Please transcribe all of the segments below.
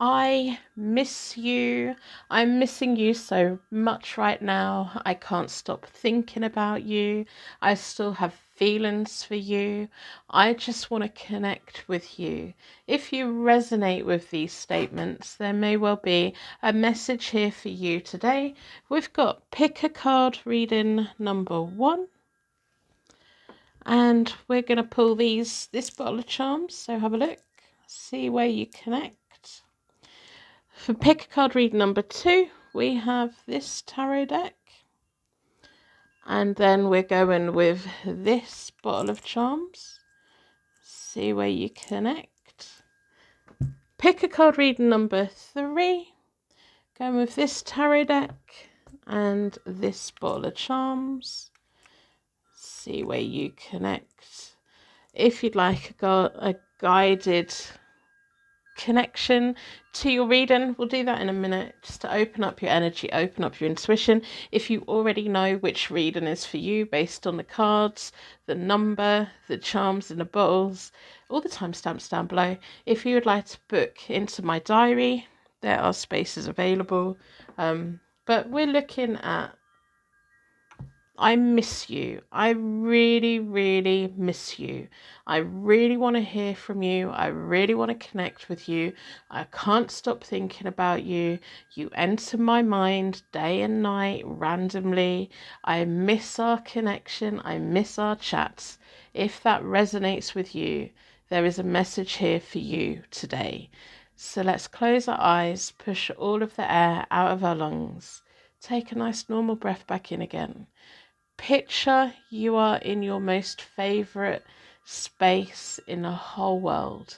I miss you. I'm missing you so much right now. I can't stop thinking about you. I still have feelings for you. I just want to connect with you. If you resonate with these statements, there may well be a message here for you today. We've got pick a card reading number 1. And we're going to pull this bottle of charms. So have a look. See where you connect. For pick a card read number 2, we have this tarot deck. And then we're going with this bottle of charms. See where you connect. Pick a card read number 3. Going with this tarot deck and this bottle of charms. See where you connect. If you'd like a guided connection to your reading, we'll do that in a minute, just to open up your energy, open up your intuition. If you already know which reading is for you based on the cards, the number, the charms in the bottles, all the timestamps down below. If you would like to book into my diary, there are spaces available. But we're looking at I miss you. I really, really miss you. I really want to hear from you. I really want to connect with you. I can't stop thinking about you. You enter my mind day and night randomly. I miss our connection. I miss our chats. If that resonates with you, there is a message here for you today. So let's close our eyes, push all of the air out of our lungs. Take a nice normal breath back in again. Picture you are in your most favourite space in the whole world.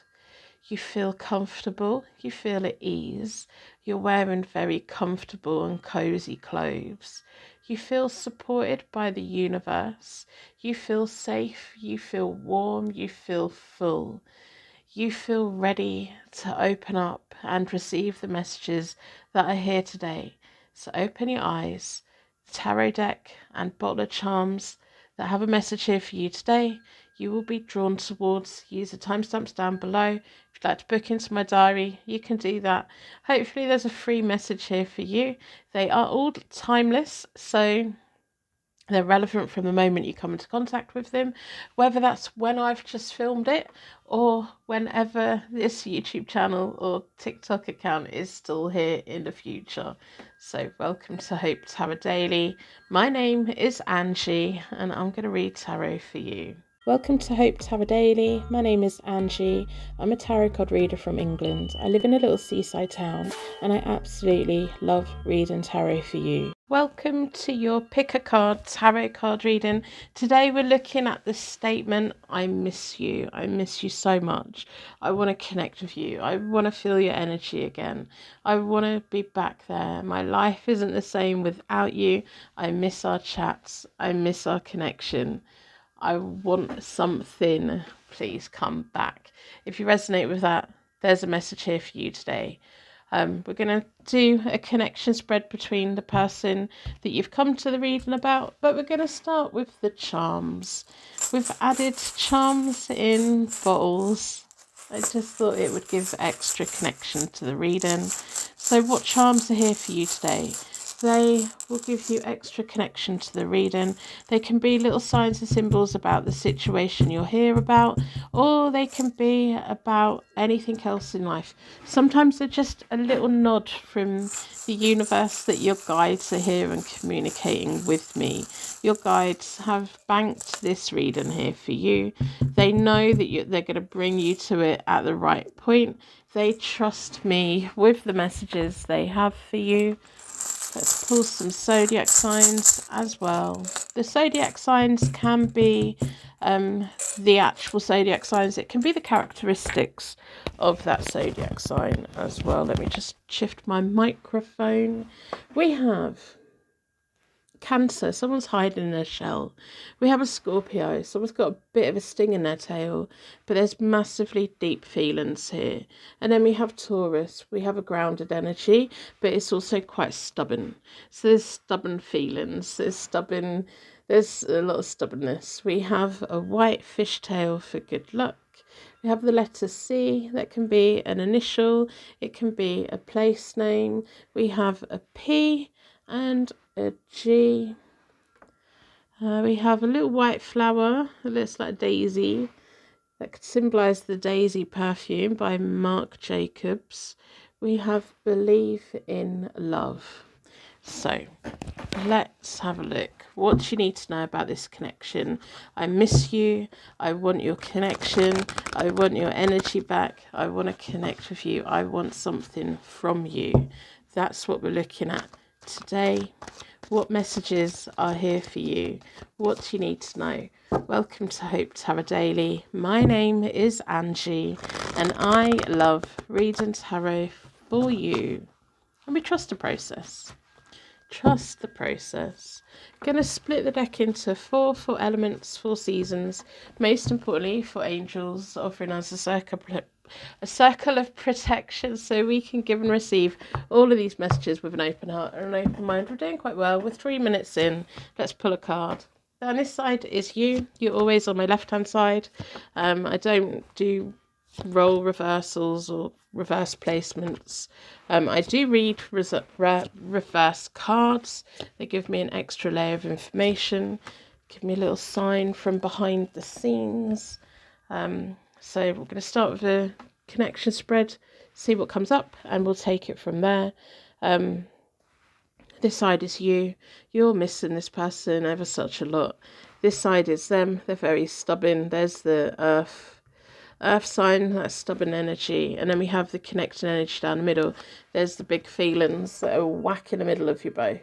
You feel comfortable, you feel at ease, you're wearing very comfortable and cosy clothes. You feel supported by the universe, you feel safe, you feel warm, you feel full. You feel ready to open up and receive the messages that are here today. So open your eyes. Tarot deck and bottle of charms that have a message here for you today, you will be drawn towards. Use the timestamps down below. If you'd like to book into my diary, you can do that. Hopefully there's a free message here for you. They are all timeless, so they're relevant from the moment you come into contact with them, whether that's when I've just filmed it or whenever this YouTube channel or TikTok account is still here in the future. So welcome to Hope Tarot Daily. My name is Angie and I'm going to read tarot for you. Welcome to Hope Tarot Daily. My name is Angie. I'm a tarot card reader from England. I live in a little seaside town and I absolutely love reading tarot for you. Welcome to your pick a card tarot card reading. Today we're looking at the statement, I miss you. I miss you so much. I want to connect with you. I want to feel your energy again. I want to be back there. My life isn't the same without you. I miss our chats. I miss our connection. I want something, please come back. If you resonate with that, there's a message here for you today. We're going to do a connection spread between the person that you've come to the reading about, but we're going to start with the charms. We've added charms in bottles. I just thought it would give extra connection to the reading. So what charms are here for you today? They will give you extra connection to the reading. They can be little signs and symbols about the situation you're here about, or they can be about anything else in life. Sometimes they're just a little nod from the universe that your guides are here and communicating with me. Your guides have banked this reading here for you. They know that they're going to bring you to it at the right point. They trust me with the messages they have for you. Let's pull some zodiac signs as well. The zodiac signs can be the actual zodiac signs. It can be the characteristics of that zodiac sign as well. Let me just shift my microphone. We have Cancer, someone's hiding in their shell. We have a Scorpio, someone's got a bit of a sting in their tail, but there's massively deep feelings here. And then we have Taurus, we have a grounded energy, but it's also quite stubborn. So there's stubborn feelings, there's a lot of stubbornness. We have a white fishtail for good luck. We have the letter C. That can be an initial. It can be a place name. We have a P and a G. We have a little white flower that looks like a daisy. That could symbolise the Daisy perfume by Marc Jacobs. We have Believe in Love. So let's have a look. What do you need to know about this connection? I miss you. I want your connection. I want your energy back. I want to connect with you. I want something from you. That's what we're looking at today. What messages are here for you? What do you need to know? Welcome to Hope Tarot Daily. My name is Angie and I love reading tarot for you. And we trust the process. Trust the process. Going to split the deck into four elements, 4 seasons. Most importantly, for angels, offering us a circle of protection so we can give and receive all of these messages with an open heart and an open mind. We're doing quite well. We're 3 minutes in. Let's pull a card. Down this side is you. You're always on my left-hand side. I don't do role reversals or reverse placements. I do read reverse cards. They give me an extra layer of information, give me a little sign from behind the scenes. So we're going to start with a connection spread, see what comes up, and we'll take it from there. This side is you. You're missing this person ever such a lot. This side is them. They're very stubborn. There's the earth sign, that's stubborn energy. And then we have the connecting energy down the middle. There's the big feelings that are whack in the middle of you both.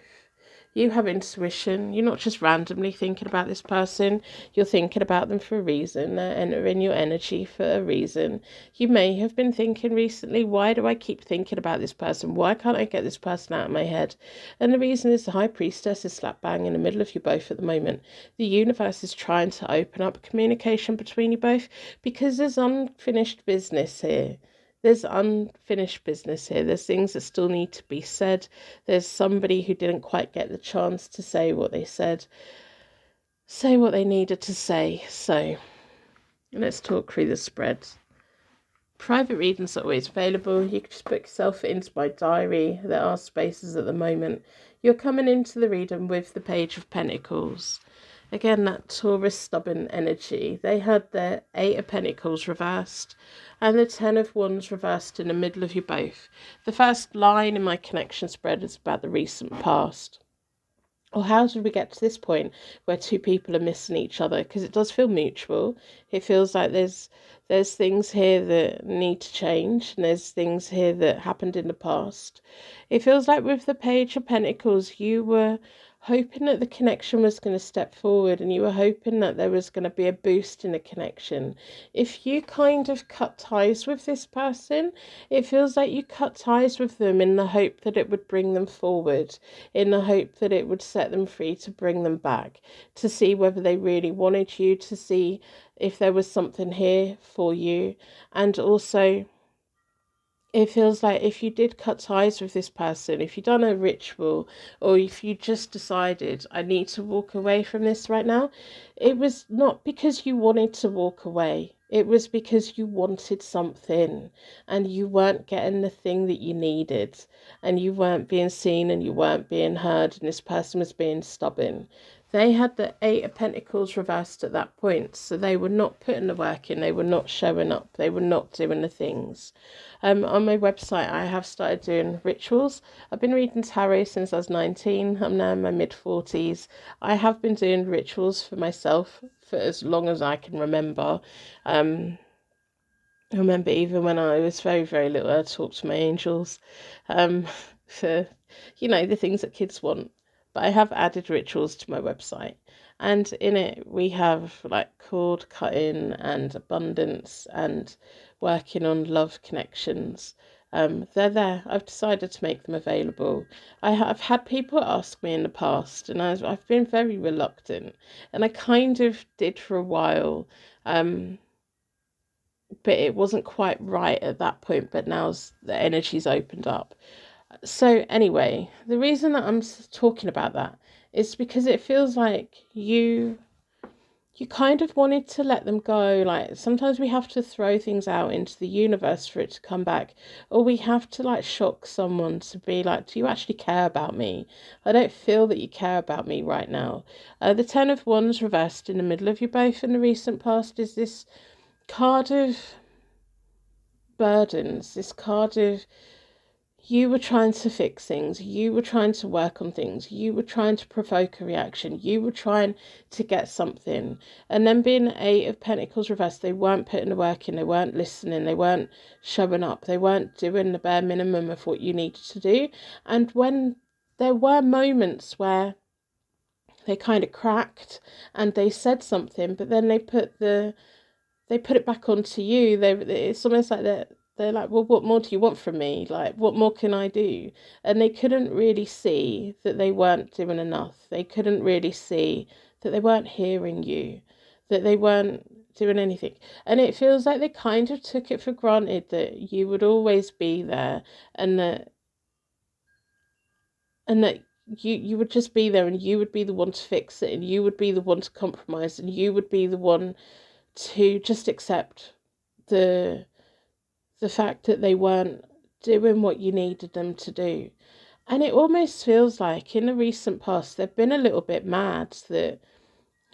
You have intuition. You're not just randomly thinking about this person. You're thinking about them for a reason. They're entering your energy for a reason. You may have been thinking recently, why do I keep thinking about this person? Why can't I get this person out of my head? And the reason is the High Priestess is slap bang in the middle of you both at the moment. The universe is trying to open up communication between you both because there's unfinished business here. There's unfinished business here. There's things that still need to be said. There's somebody who didn't quite get the chance to say what they said, say what they needed to say. So let's talk through the spread. Private readings are always available. You can just book yourself into my diary. There are spaces at the moment. You're coming into the reading with the Page of Pentacles. Again, that Taurus stubborn energy. They had their 8 of Pentacles reversed and the 10 of Wands reversed in the middle of you both. The first line in my connection spread is about the recent past. Or how did we get to this point where 2 people are missing each other? Because it does feel mutual. It feels like there's things here that need to change, and there's things here that happened in the past. It feels like with the Page of Pentacles, you were hoping that the connection was going to step forward, and you were hoping that there was going to be a boost in the connection. If you kind of cut ties with this person, it feels like you cut ties with them in the hope that it would bring them forward, in the hope that it would set them free to bring them back, to see whether they really wanted you, to see if there was something here for you. And also, it feels like if you did cut ties with this person, if you've done a ritual, or if you just decided, I need to walk away from this right now, it was not because you wanted to walk away. It was because you wanted something and you weren't getting the thing that you needed, and you weren't being seen and you weren't being heard, and this person was being stubborn. They had the 8 of Pentacles reversed at that point, so they were not putting the work in, they were not showing up, they were not doing the things. On my website, I have started doing rituals. I've been reading tarot since I was 19. I'm now in my mid-40s. I have been doing rituals for myself for as long as I can remember. I remember even when I was very, very little, I talked to my angels for, the things that kids want. But I have added rituals to my website. And in it, we have like cord cutting and abundance and working on love connections. They're there. I've decided to make them available. I've had people ask me in the past, and I've been very reluctant. And I kind of did for a while. But it wasn't quite right at that point. But now the energy's opened up. So anyway, the reason that I'm talking about that is because it feels like you you kind of wanted to let them go. Like sometimes we have to throw things out into the universe for it to come back, or we have to like shock someone to be like, do you actually care about me? I don't feel that you care about me right now. The Ten of Wands reversed in the middle of you both in the recent past is this card of burdens, this card of you were trying to fix things, you were trying to work on things, you were trying to provoke a reaction, you were trying to get something. And then being Eight of Pentacles reversed, they weren't putting the work in, they weren't listening, they weren't showing up, they weren't doing the bare minimum of what you needed to do. And when there were moments where they kind of cracked and they said something, but then they put it back onto you. It's almost like they're like, well, what more do you want from me? Like, what more can I do? And they couldn't really see that they weren't doing enough. They couldn't really see that they weren't hearing you, that they weren't doing anything. And it feels like they kind of took it for granted that you would always be there, and that you would just be there, and you would be the one to fix it, and you would be the one to compromise, and you would be the one to just accept the fact that they weren't doing what you needed them to do. And it almost feels like in the recent past they've been a little bit mad that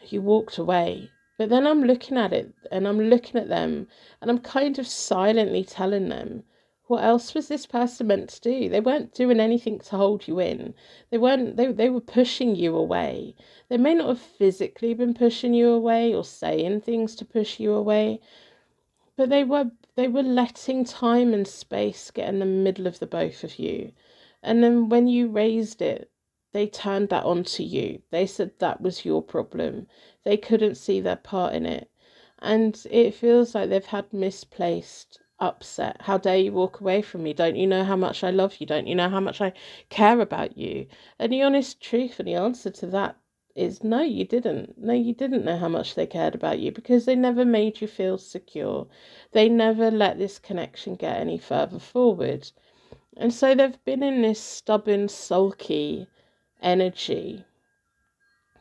you walked away. But then I'm looking at it and I'm looking at them and I'm kind of silently telling them, what else was this person meant to do? They weren't doing anything to hold you in. They were pushing you away. They may not have physically been pushing you away or saying things to push you away, but they were letting time and space get in the middle of the both of you. And then when you raised it, they turned that onto you. They said that was your problem. They couldn't see their part in it. And it feels like they've had misplaced upset. How dare you walk away from me? Don't you know how much I love you? Don't you know how much I care about you? And the honest truth and the answer to that is no, you didn't. No, you didn't know how much they cared about you because they never made you feel secure. They never let this connection get any further forward. And so they've been in this stubborn, sulky energy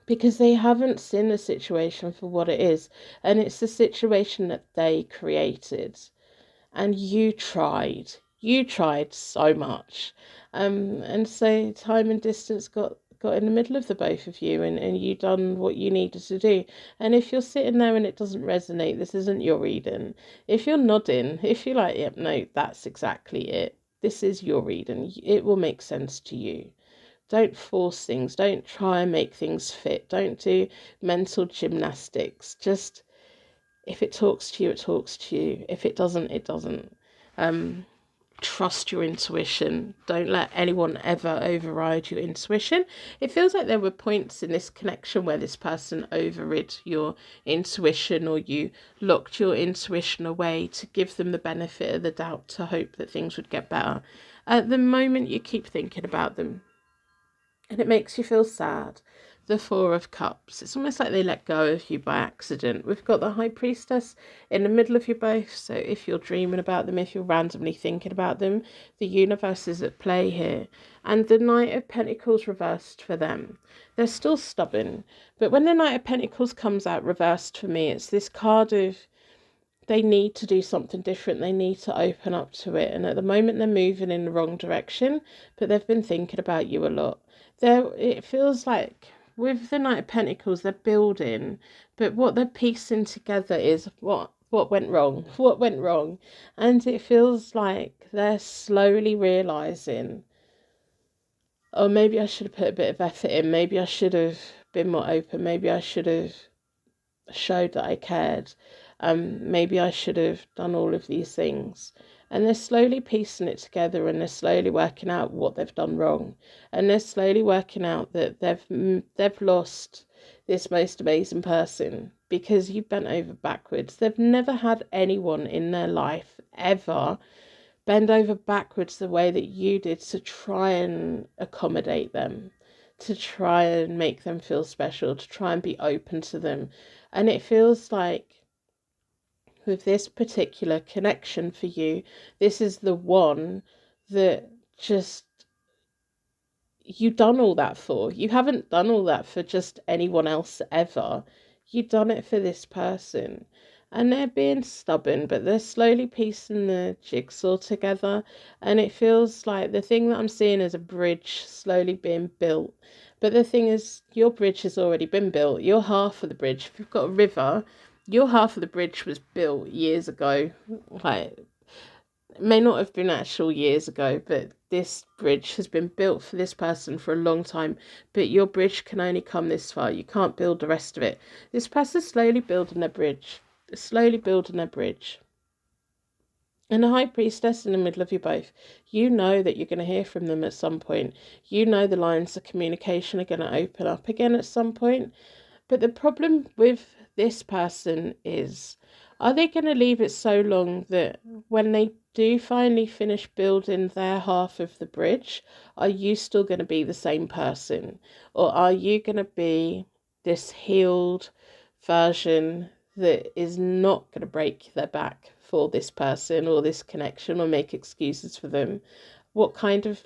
because they haven't seen the situation for what it is. And it's the situation that they created. And you tried. You tried so much. And so time and distance got in the middle of the both of you, and you done what you needed to do. And if you're sitting there and it doesn't resonate, this isn't your reading. If you're nodding, if you're like, yep, no, that's exactly it, this is your reading, it will make sense to you. Don't force things. Don't try and make things fit. Don't do mental gymnastics. Just, if it talks to you, it talks to you. If it doesn't, it doesn't. Trust your intuition. Don't let anyone ever override your intuition. It feels like there were points in this connection where this person overrid your intuition, or you locked your intuition away to give them the benefit of the doubt, to hope that things would get better. At the moment, you keep thinking about them and it makes you feel sad. The Four of Cups. It's almost like they let go of you by accident. We've got the High Priestess in the middle of you both. So if you're dreaming about them, if you're randomly thinking about them, the universe is at play here. And the Knight of Pentacles reversed for them. They're still stubborn. But when the Knight of Pentacles comes out reversed for me, it's this card of they need to do something different. They need to open up to it. And at the moment, they're moving in the wrong direction, but they've been thinking about you a lot. It feels like with the Knight of Pentacles, they're building, but what they're piecing together is what went wrong, what went wrong. And it feels like they're slowly realising, oh, maybe I should have put a bit of effort in. Maybe I should have been more open. Maybe I should have showed that I cared. Maybe I should have done all of these things. And they're slowly piecing it together, and they're slowly working out what they've done wrong. And they're slowly working out that they've lost this most amazing person because you've bent over backwards. They've never had anyone in their life ever bend over backwards the way that you did to try and accommodate them, to try and make them feel special, to try and be open to them. And it feels like with this particular connection for you, this is the one that just you've done all that for. You haven't done all that for just anyone else ever. you've done it for this person. And they're being stubborn, but they're slowly piecing the jigsaw together. And it feels like the thing that I'm seeing is a bridge slowly being built. But the thing is, your bridge has already been built. Your half of the bridge, if you've got a river, your half of the bridge was built years ago. Like, it may not have been actual years ago, but this bridge has been built for this person for a long time. But your bridge can only come this far. You can't build the rest of it. This person's slowly building their bridge. Slowly building their bridge. And the High Priestess in the middle of you both, you know that you're going to hear from them at some point. You know the lines of communication are going to open up again at some point. But the problem with this person is, are they going to leave it so long that when they do finally finish building their half of the bridge, are you still going to be the same person? Or are you going to be this healed version that is not going to break their back for this person or this connection or make excuses for them? What kind of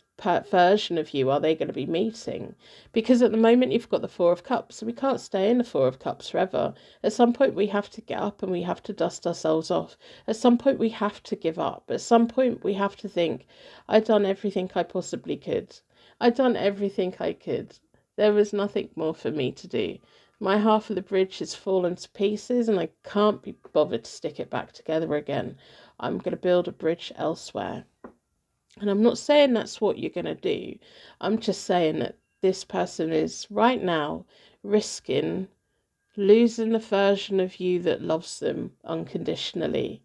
version of you are they going to be meeting? Because at the moment you've got the Four of Cups, so we can't stay in the Four of Cups forever. At some point we have to get up and we have to dust ourselves off. At some point we have to give up. At some point we have to think, I've done everything I possibly could. I've done everything I could. There was nothing more for me to do. My half of the bridge has fallen to pieces and I can't be bothered to stick it back together again. I'm going to build a bridge elsewhere. And I'm not saying that's what you're going to do. I'm just saying that this person is right now risking losing the version of you that loves them unconditionally.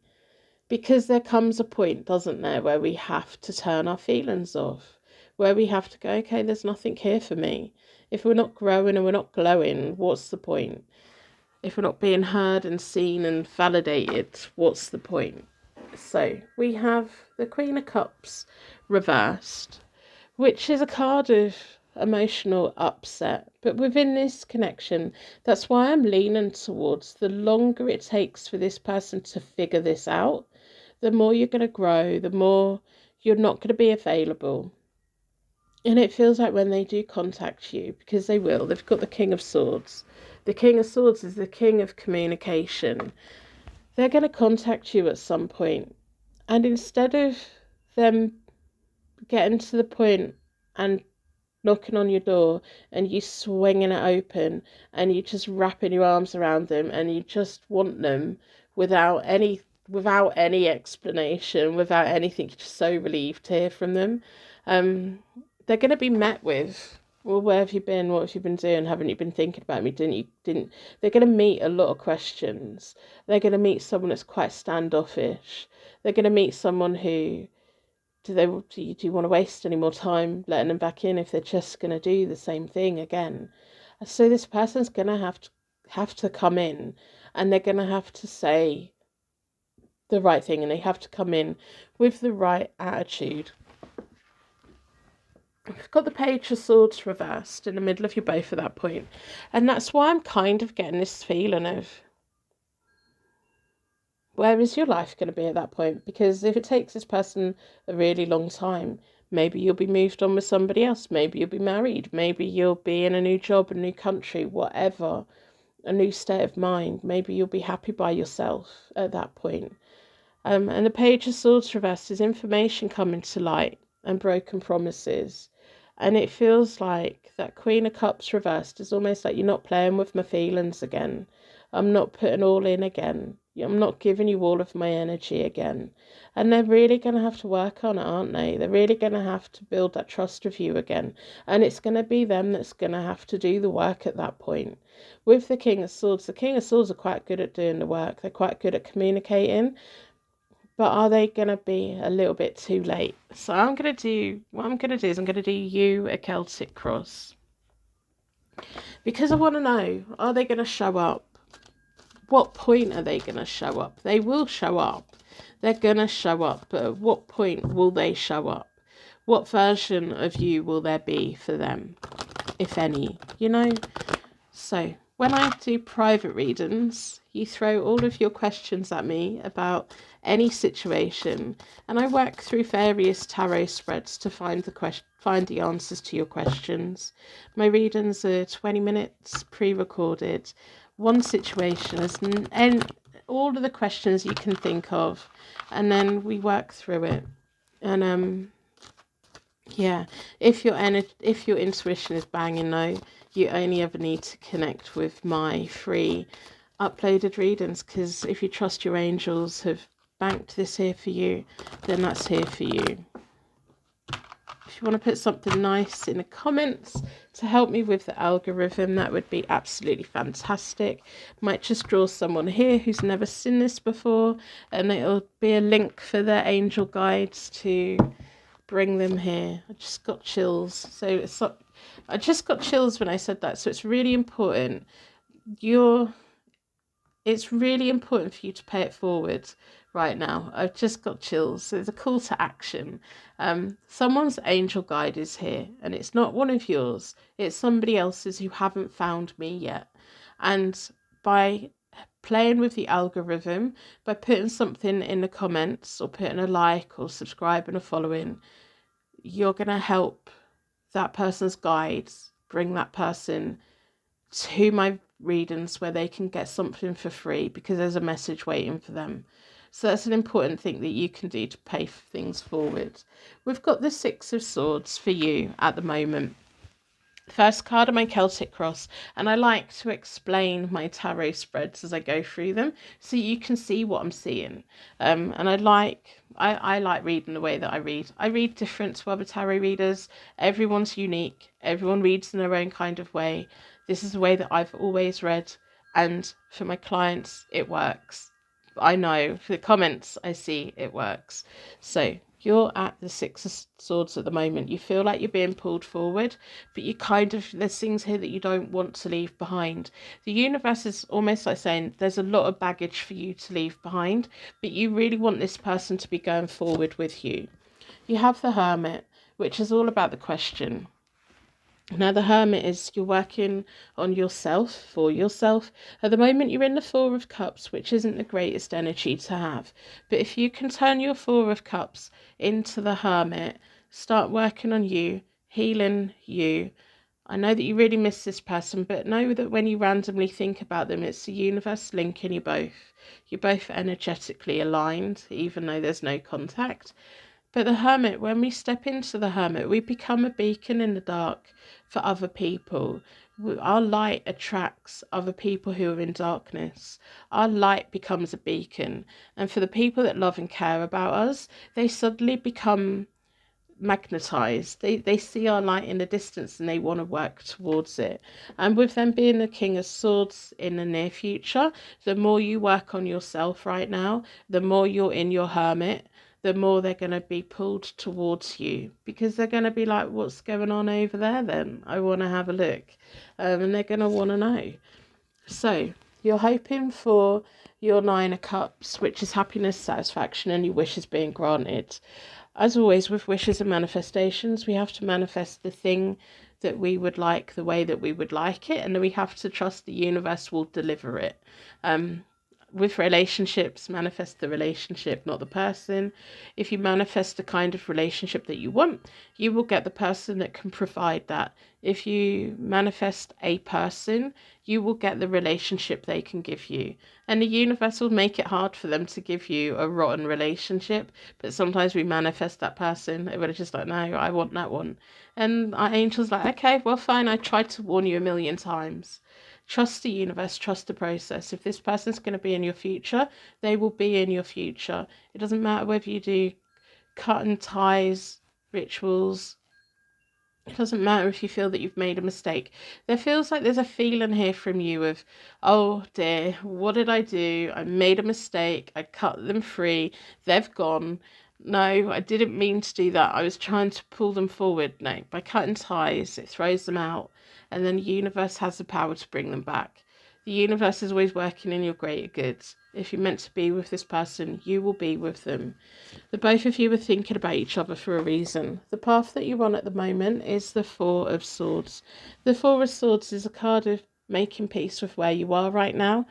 Because there comes a point, doesn't there, where we have to turn our feelings off. Where we have to go, okay, there's nothing here for me. If we're not growing and we're not glowing, what's the point? If we're not being heard and seen and validated, what's the point? So we have the Queen of Cups reversed, which is a card of emotional upset. But within this connection, that's why I'm leaning towards the longer it takes for this person to figure this out, the more you're going to grow, the more you're not going to be available. And it feels like when they do contact you, because they will, they've got the King of Swords. The King of Swords is the king of communication. They're going to contact you at some point. And instead of them getting to the point and knocking on your door and you swinging it open and you just wrapping your arms around them and you just want them without any explanation, without anything, you're just so relieved to hear from them. They're going to be met with, well, where have you been? What have you been doing? Haven't you been thinking about me? Didn't? They're going to meet a lot of questions. They're going to meet someone that's quite standoffish. They're going to meet someone who, do you want to waste any more time letting them back in if they're just going to do the same thing again? So this person's going to have to come in and they're going to have to say the right thing and they have to come in with the right attitude. I've got the Page of Swords reversed in the middle of you both at that point. And that's why I'm kind of getting this feeling of, where is your life going to be at that point? Because if it takes this person a really long time, maybe you'll be moved on with somebody else. Maybe you'll be married. Maybe you'll be in a new job, a new country, whatever, a new state of mind. Maybe you'll be happy by yourself at that point. And the Page of Swords reversed is information coming to light and broken promises. And it feels like that Queen of Cups reversed is almost like you're not playing with my feelings again. I'm not putting all in again. I'm not giving you all of my energy again. And they're really going to have to work on it, aren't they? They're really going to have to build that trust with you again. And it's going to be them that's going to have to do the work at that point. With the King of Swords are quite good at doing the work. They're quite good at communicating. But are they going to be a little bit too late? So what I'm going to do you a Celtic cross. Because I want to know, are they going to show up? What point are they going to show up? They will show up. They're going to show up. But at what point will they show up? What version of you will there be for them, if any? So when I do private readings, you throw all of your questions at me about any situation, and I work through various tarot spreads to find the answers to your questions. My readings are 20 minutes pre-recorded, one situation and all of the questions you can think of, and then we work through it. And yeah, if your intuition is banging no, you only ever need to connect with my free uploaded readings, because if you trust your angels have banked this here for you, then that's here for you. If you want to put something nice in the comments to help me with the algorithm, that would be absolutely fantastic. Might just draw someone here who's never seen this before, and it'll be a link for their angel guides to bring them here. I just got chills. I just got chills when I said that. So it's really important. It's really important for you to pay it forward right now. I've just got chills. So there's a call to action. Someone's angel guide is here, and it's not one of yours. It's somebody else's who haven't found me yet. And by playing with the algorithm, by putting something in the comments or putting a like or subscribing or following, you're going to help that person's guides bring that person to my readings where they can get something for free, because there's a message waiting for them. So that's an important thing that you can do to pay things forward. We've got the Six of Swords for you at the moment. First card of my Celtic Cross, and I like to explain my tarot spreads as I go through them so you can see what I'm seeing. And I like reading the way that I read. I read different to other tarot readers. Everyone's unique. Everyone reads in their own kind of way. This is the way that I've always read, and for my clients it works. I know for the comments I see it works. So you're at the Six of Swords at the moment. You feel like you're being pulled forward, but there's things here that you don't want to leave behind. The universe is almost like saying there's a lot of baggage for you to leave behind, but you really want this person to be going forward with you. You have the Hermit, which is all about the question. Now, the Hermit is you're working on yourself, for yourself. At the moment, you're in the Four of Cups, which isn't the greatest energy to have. But if you can turn your Four of Cups into the Hermit, start working on you, healing you. I know that you really miss this person, but know that when you randomly think about them, it's the universe linking you both. You're both energetically aligned, even though there's no contact. But the Hermit, when we step into the Hermit, we become a beacon in the dark for other people. Our light attracts other people who are in darkness. Our light becomes a beacon. And for the people that love and care about us, they suddenly become magnetized. They see our light in the distance and they want to work towards it. And with them being the King of Swords in the near future, the more you work on yourself right now, the more you're in your Hermit, the more they're going to be pulled towards you, because they're going to be like, what's going on over there then? I want to have a look. And they're going to want to know. So you're hoping for your Nine of Cups, which is happiness, satisfaction, and your wishes being granted. As always, with wishes and manifestations, we have to manifest the thing that we would like the way that we would like it, and then we have to trust the universe will deliver it. With relationships, manifest the relationship, not the person. If you manifest the kind of relationship that you want, you will get the person that can provide that. If you manifest a person, you will get the relationship they can give you. And the universe will make it hard for them to give you a rotten relationship. But sometimes we manifest that person, and we're just like, no, I want that one. And our angel's like, okay, well, fine, I tried to warn you 1,000,000 times. Trust the universe, trust the process. If this person's going to be in your future, they will be in your future. It doesn't matter whether you do cut and ties, rituals. It doesn't matter if you feel that you've made a mistake. There feels like there's a feeling here from you of, oh dear, what did I do? I made a mistake. I cut them free. They've gone. No, I didn't mean to do that. I was trying to pull them forward. No, by cutting ties, it throws them out. And then the universe has the power to bring them back. The universe is always working in your greater good. If you're meant to be with this person, you will be with them. The both of you are thinking about each other for a reason. The path that you're on at the moment is the Four of Swords. The Four of Swords is a card of making peace with where you are right now.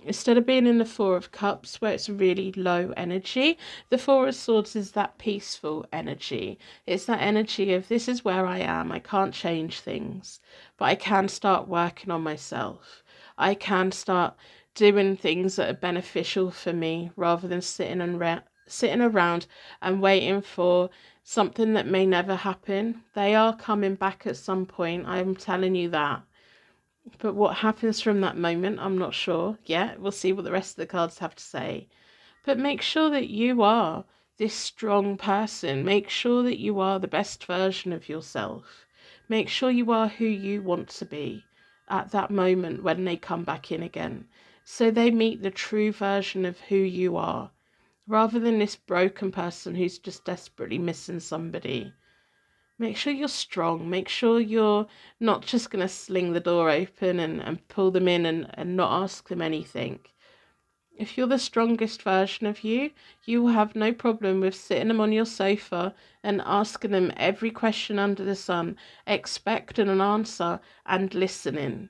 Instead of being in the Four of Cups, where it's really low energy, the Four of Swords is that peaceful energy. It's that energy of, this is where I am. I can't change things, but I can start working on myself. I can start doing things that are beneficial for me rather than sitting around and waiting for something that may never happen. They are coming back at some point, I'm telling you that. But what happens from that moment, I'm not sure yet. We'll see what the rest of the cards have to say. But make sure that you are this strong person. Make sure that you are the best version of yourself. Make sure you are who you want to be at that moment when they come back in again. So they meet the true version of who you are, rather than this broken person who's just desperately missing somebody. Make sure you're strong. Make sure you're not just going to sling the door open and pull them in and not ask them anything. If you're the strongest version of you, you will have no problem with sitting them on your sofa and asking them every question under the sun, expecting an answer and listening.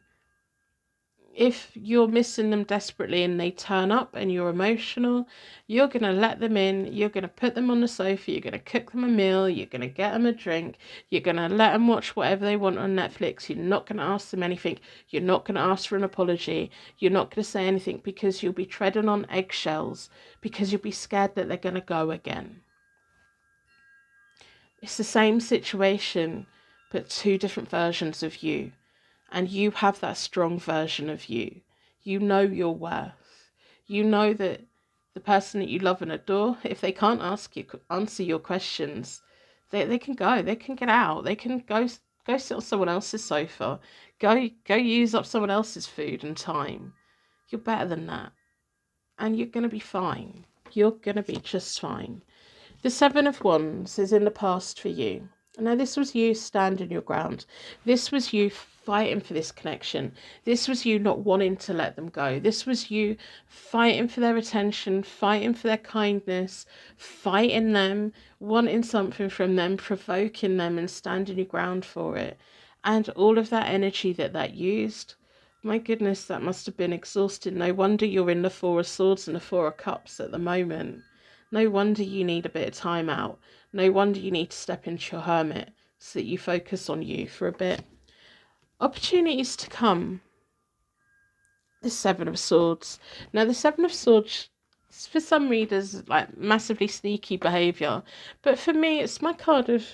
If you're missing them desperately and they turn up and you're emotional, you're going to let them in, you're going to put them on the sofa, you're going to cook them a meal, you're going to get them a drink, you're going to let them watch whatever they want on Netflix, you're not going to ask them anything, you're not going to ask for an apology, you're not going to say anything because you'll be treading on eggshells, because you'll be scared that they're going to go again. It's the same situation, but two different versions of you. And you have that strong version of you. You know your worth. You know that the person that you love and adore, if they can't answer your questions, they can go. They can get out. They can go sit on someone else's sofa. Go use up someone else's food and time. You're better than that. And you're going to be fine. You're going to be just fine. The Seven of Wands is in the past for you. Now, this was you standing your ground. This was you fighting for this connection. This was you not wanting to let them go. This was you fighting for their attention, fighting for their kindness, fighting them, wanting something from them, provoking them and standing your ground for it. And all of that energy that used, my goodness, that must have been exhausting. No wonder you're in the Four of Swords and the Four of Cups at the moment. No wonder you need a bit of time out. No wonder you need to step into your hermit so that you focus on you for a bit. Opportunities to come. The Seven of Swords. Now, the Seven of Swords, for some readers, like massively sneaky behaviour. But for me, it's my card of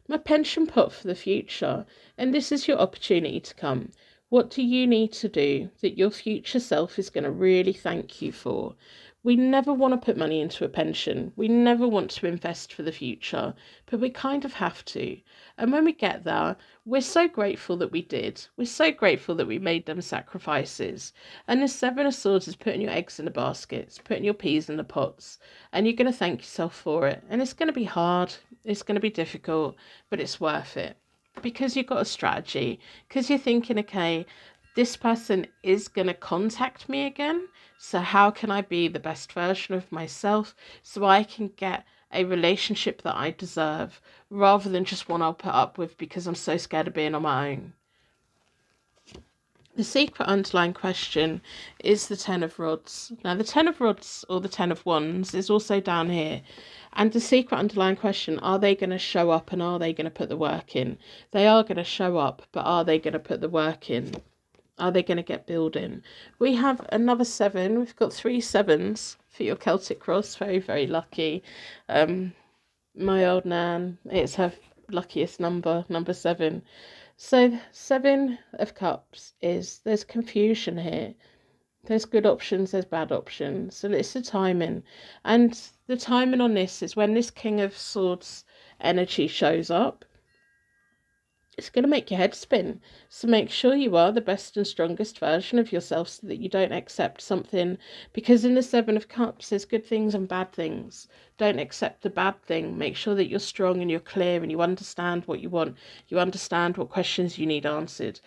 my pension pot for the future. And this is your opportunity to come. What do you need to do that your future self is going to really thank you for? We never want to put money into a pension. We never want to invest for the future, but we kind of have to. And when we get there, we're so grateful that we did. We're so grateful that we made them sacrifices. And the Seven of Swords is putting your eggs in the baskets, putting your peas in the pots, and you're going to thank yourself for it. And it's going to be hard. It's going to be difficult, but it's worth it because you've got a strategy, because you're thinking, okay, this person is going to contact me again. So how can I be the best version of myself so I can get a relationship that I deserve rather than just one I'll put up with because I'm so scared of being on my own? The secret underlying question is the Ten of Rods. Now, the Ten of Rods or the Ten of Wands is also down here. And the secret underlying question, are they going to show up and are they going to put the work in? They are going to show up, but are they going to put the work in? Are they going to get building? We have another 7. We've got 3 sevens for your Celtic cross. Very, very lucky. My old nan, it's her luckiest number, number 7. So 7 of Cups is, there's confusion here. There's good options, there's bad options. And it's the timing. And the timing on this is when this King of Swords energy shows up, it's going to make your head spin. So make sure you are the best and strongest version of yourself so that you don't accept something. Because in the Seven of Cups, there's good things and bad things. Don't accept the bad thing. Make sure that you're strong and you're clear and you understand what you want. You understand what questions you need answered.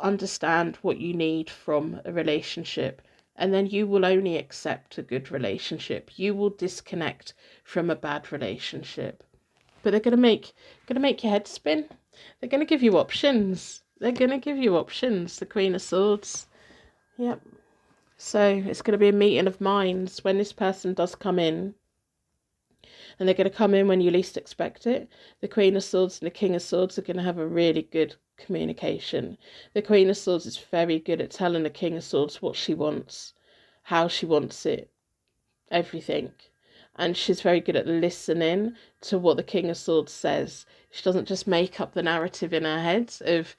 Understand what you need from a relationship. And then you will only accept a good relationship. You will disconnect from a bad relationship. But they're going to make your head spin. They're going to give you options. They're going to give you options. The Queen of Swords. Yep. So it's going to be a meeting of minds when this person does come in. And they're going to come in when you least expect it. The Queen of Swords and the King of Swords are going to have a really good communication. The Queen of Swords is very good at telling the King of Swords what she wants, how she wants it, everything. And she's very good at listening to what the King of Swords says. She doesn't just make up the narrative in her head of,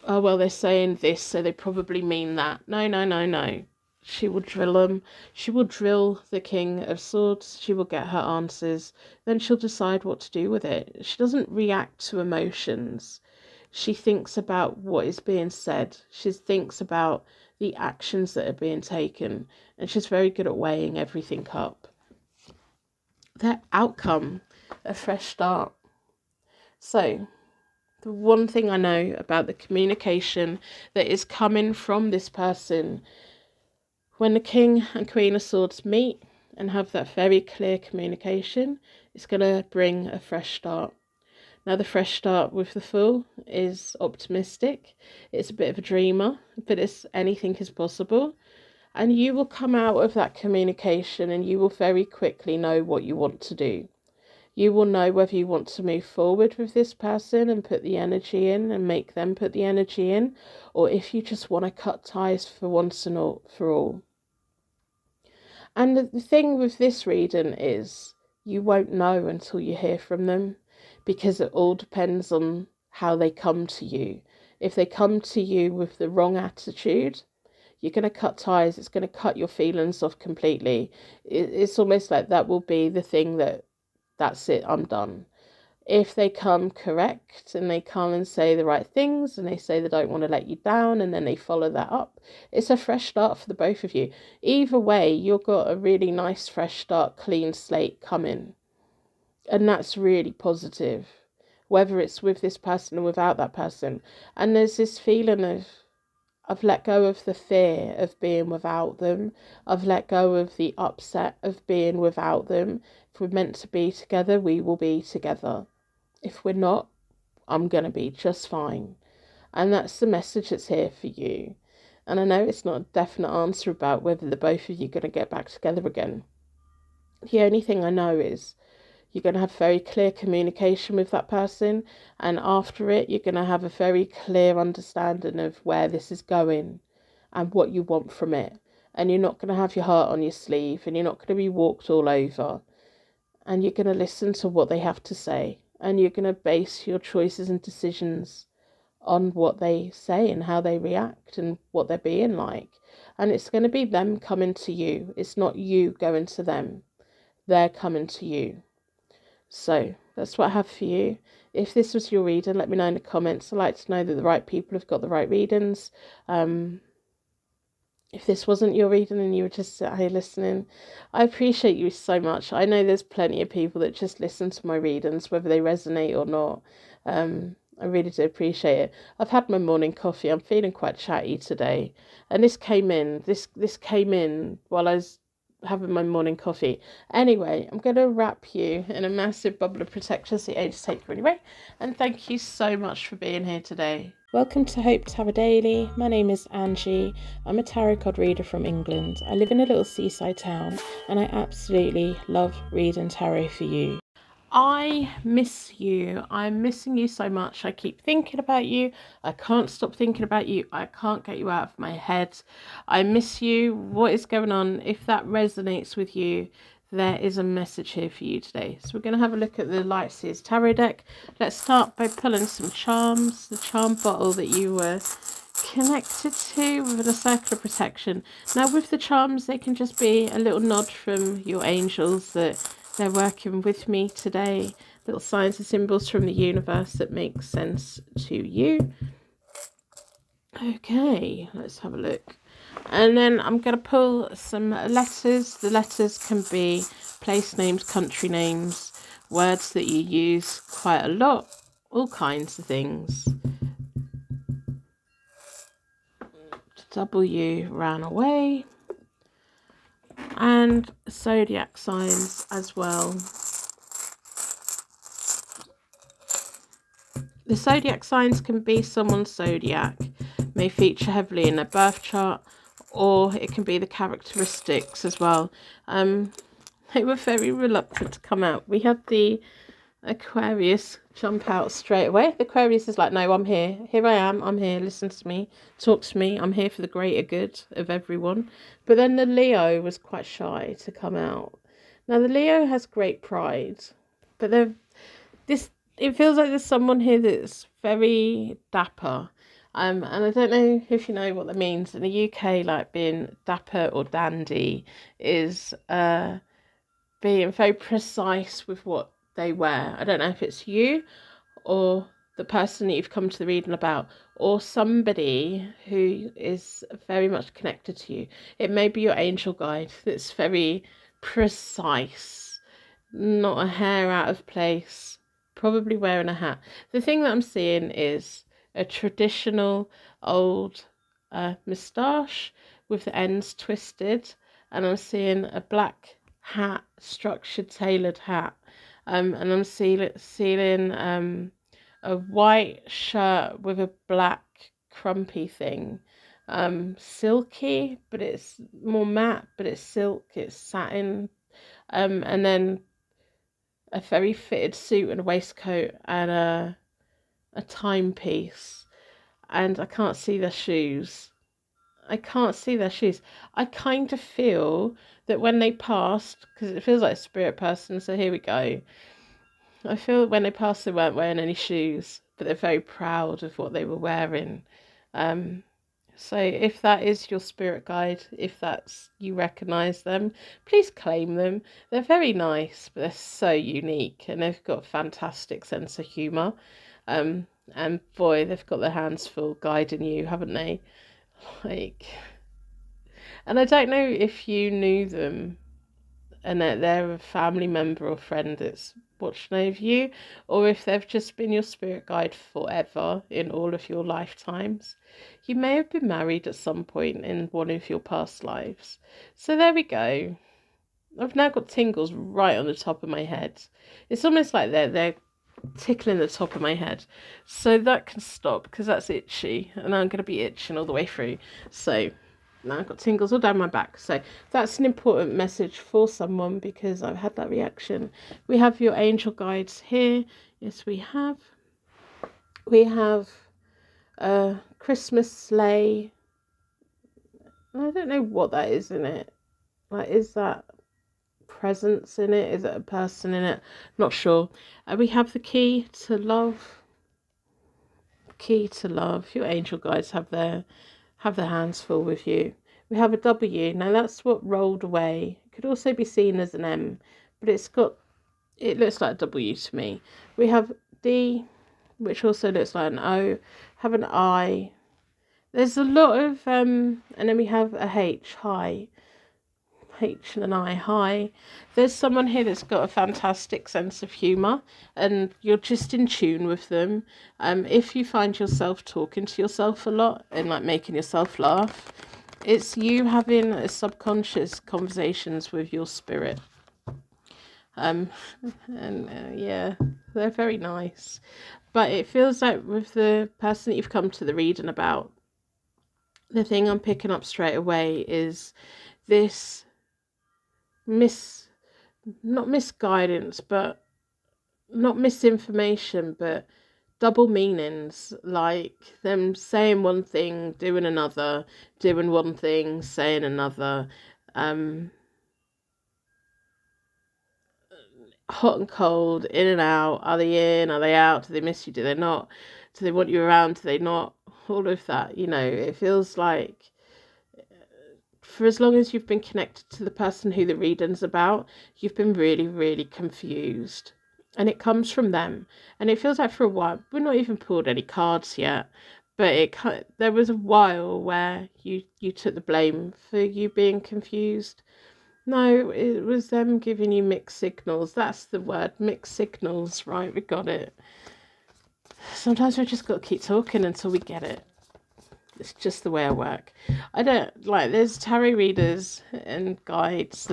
oh, well, they're saying this, so they probably mean that. No, no, no, no. She will drill them. She will drill the King of Swords. She will get her answers. Then she'll decide what to do with it. She doesn't react to emotions. She thinks about what is being said. She thinks about the actions that are being taken. And she's very good at weighing everything up. Their outcome, a fresh start. So, the one thing I know about the communication that is coming from this person, when the King and Queen of Swords meet and have that very clear communication, it's going to bring a fresh start. Now, the fresh start with the Fool is optimistic. It's a bit of a dreamer, but it's anything is possible. And you will come out of that communication and you will very quickly know what you want to do. You will know whether you want to move forward with this person and put the energy in and make them put the energy in, or if you just want to cut ties for once and for all. And the thing with this reading is you won't know until you hear from them, because it all depends on how they come to you. If they come to you with the wrong attitude, you're going to cut ties. It's going to cut your feelings off completely. It's almost like that will be the thing that's it, I'm done. If they come correct and they come and say the right things and they say they don't want to let you down and then they follow that up, it's a fresh start for the both of you. Either way, you've got a really nice fresh start, clean slate coming. And that's really positive, whether it's with this person or without that person. And there's this feeling of, I've let go of the fear of being without them. I've let go of the upset of being without them. If we're meant to be together, we will be together. If we're not, I'm going to be just fine. And that's the message that's here for you. And I know it's not a definite answer about whether the both of you are going to get back together again. The only thing I know is you're going to have very clear communication with that person, and after it, you're going to have a very clear understanding of where this is going and what you want from it. And you're not going to have your heart on your sleeve, and you're not going to be walked all over. And you're going to listen to what they have to say, and you're going to base your choices and decisions on what they say and how they react and what they're being like. And it's going to be them coming to you. It's not you going to them. They're coming to you. So that's what I have for you. If this was your reading, let me know in the comments. I like to know that the right people have got the right readings. If this wasn't your reading and you were just sitting here listening, I appreciate you so much. I know there's plenty of people that just listen to my readings, whether they resonate or not. I really do appreciate it. I've had my morning coffee. I'm feeling quite chatty today. And this came in while I was having my morning coffee. Anyway, I'm going to wrap you in a massive bubble of protection so you ain't just take you anyway. And thank you so much for being here today. Welcome to Hope Tarot Daily. My name is Angie. I'm a tarot card reader from England. I live in a little seaside town and I absolutely love reading tarot for you. I miss you. I'm missing you so much. I keep thinking about you. I can't stop thinking about you. I can't get you out of my head. I miss you. What is going on? If that resonates with you, there is a message here for you today. So we're going to have a look at the Light Seers Tarot deck. Let's start by pulling some charms. The charm bottle that you were connected to with a circle of protection. Now with the charms, they can just be a little nod from your angels that they're working with me today. Little signs and symbols from the universe that make sense to you. Okay, let's have a look. And then I'm going to pull some letters. The letters can be place names, country names, words that you use quite a lot, all kinds of things. W ran away. And zodiac signs as well. The zodiac signs can be someone's zodiac, may feature heavily in their birth chart, or it can be the characteristics as well. They were very reluctant to come out. We had the Aquarius jump out straight away. The Aquarius is like, no, I'm here. Here I am. I'm here. Listen to me. Talk to me. I'm here for the greater good of everyone. But then the Leo was quite shy to come out. Now, the Leo has great pride. But it feels like there's someone here that's very dapper. And I don't know if you know what that means. In the UK, like being dapper or dandy is being very precise with what they wear. I don't know if it's you or the person that you've come to the reading about, or somebody who is very much connected to you. It may be your angel guide that's very precise, not a hair out of place, probably wearing a hat. The thing that I'm seeing is a traditional old moustache with the ends twisted, and I'm seeing a black hat, structured, tailored hat, and I'm seeing a white shirt with a black crumpy thing, silky, but it's more matte, but it's silk, it's satin, and then a very fitted suit and a waistcoat and a timepiece, and I can't see their shoes. I can't see their shoes. I kind of feel that when they passed, because it feels like a spirit person, so here we go. I feel when they passed, they weren't wearing any shoes, but they're very proud of what they were wearing. So if that is your spirit guide, if that's you recognise them, please claim them. They're very nice, but they're so unique, and they've got a fantastic sense of humour. And boy, they've got their hands full guiding you, haven't they? Like, and I don't know if you knew them and that they're a family member or friend that's watching over you, or if they've just been your spirit guide forever in all of your lifetimes. You may have been married at some point in one of your past lives. So there we go. I've now got tingles right on the top of my head. It's almost like they're tickling the top of my head. So that can stop because that's itchy, and I'm going to be itching all the way through. So now I've got tingles all down my back. So that's an important message for someone because I've had that reaction. We have your angel guides here. Yes, we have. We have a Christmas sleigh. I don't know what that is in it. Like, is that presence in it? Is it a person in it? Not sure. We have the key to love. Key to love. Your angel guides have their hands full with you. We have a W. Now that's what rolled away. It could also be seen as an M, but it looks like a W to me. We have D, which also looks like an O. Have an I. There's a lot of and then we have a H, high. H and an I, high. There's someone here that's got a fantastic sense of humour, and you're just in tune with them. If you find yourself talking to yourself a lot and like making yourself laugh, it's you having a subconscious conversations with your spirit. Yeah, they're very nice. But it feels like with the person that you've come to the reading about, the thing I'm picking up straight away is this not misguidance, but not misinformation, but double meanings, like them saying one thing, doing another, doing one thing, saying another. Hot and cold, in and out. Are they in? Are they out? Do they miss you? Do they not? Do they want you around? Do they not? All of that, it feels like for as long as you've been connected to the person who the reading's about, you've been really, really confused. And it comes from them. And it feels like for a while, we've not even pulled any cards yet, but there was a while where you took the blame for you being confused. No, it was them giving you mixed signals. That's the word, mixed signals, right? We got it. Sometimes we just got to keep talking until we get it. It's just the way I work. There's tarot readers and guides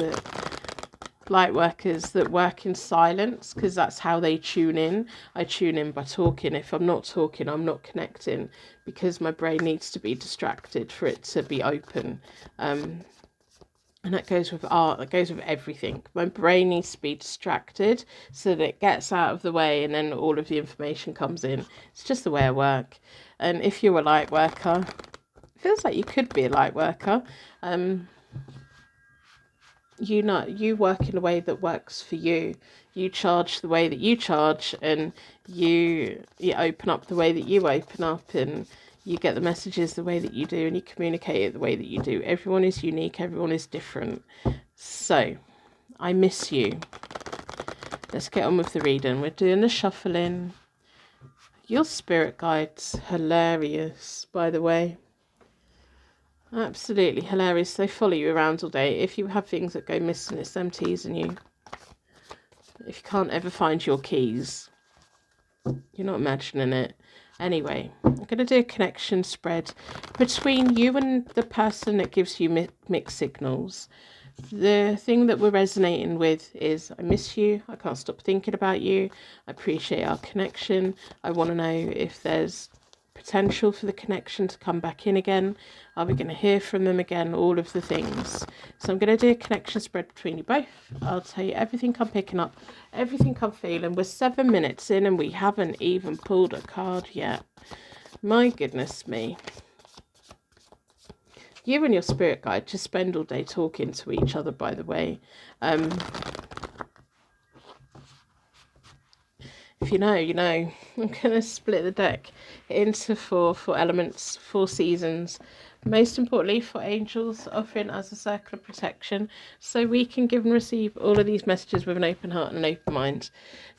light workers that work in silence because that's how they tune in. I tune in by talking. If I'm not talking, I'm not connecting because my brain needs to be distracted for it to be open. And that goes with art, that goes with everything. My brain needs to be distracted so that it gets out of the way and then all of the information comes in. It's just the way I work. And if you're a light worker, it feels like you could be a light worker. You work in a way that works for you. You charge the way that you charge, and you open up the way that you open up, and you get the messages the way that you do, and you communicate it the way that you do. Everyone is unique, everyone is different. So, I miss you. Let's get on with the reading. We're doing the shuffling. Your spirit guide's hilarious, by the way. Absolutely hilarious. They follow you around all day. If you have things that go missing, it's them teasing you. If you can't ever find your keys, you're not imagining it. Anyway, I'm going to do a connection spread between you and the person that gives you mixed signals. The thing that we're resonating with is, I miss you, I can't stop thinking about you, I appreciate our connection, I want to know if there's potential for the connection to come back in again, are we going to hear from them again, all of the things. So I'm going to do a connection spread between you both. I'll tell you everything I'm picking up, everything I'm feeling. We're 7 minutes in and we haven't even pulled a card yet. My goodness me. You and your spirit guide just spend all day talking to each other, by the way. If you know, you know. I'm going to split the deck into four elements, 4 seasons. Most importantly, for angels, offering us a circle of protection so we can give and receive all of these messages with an open heart and an open mind.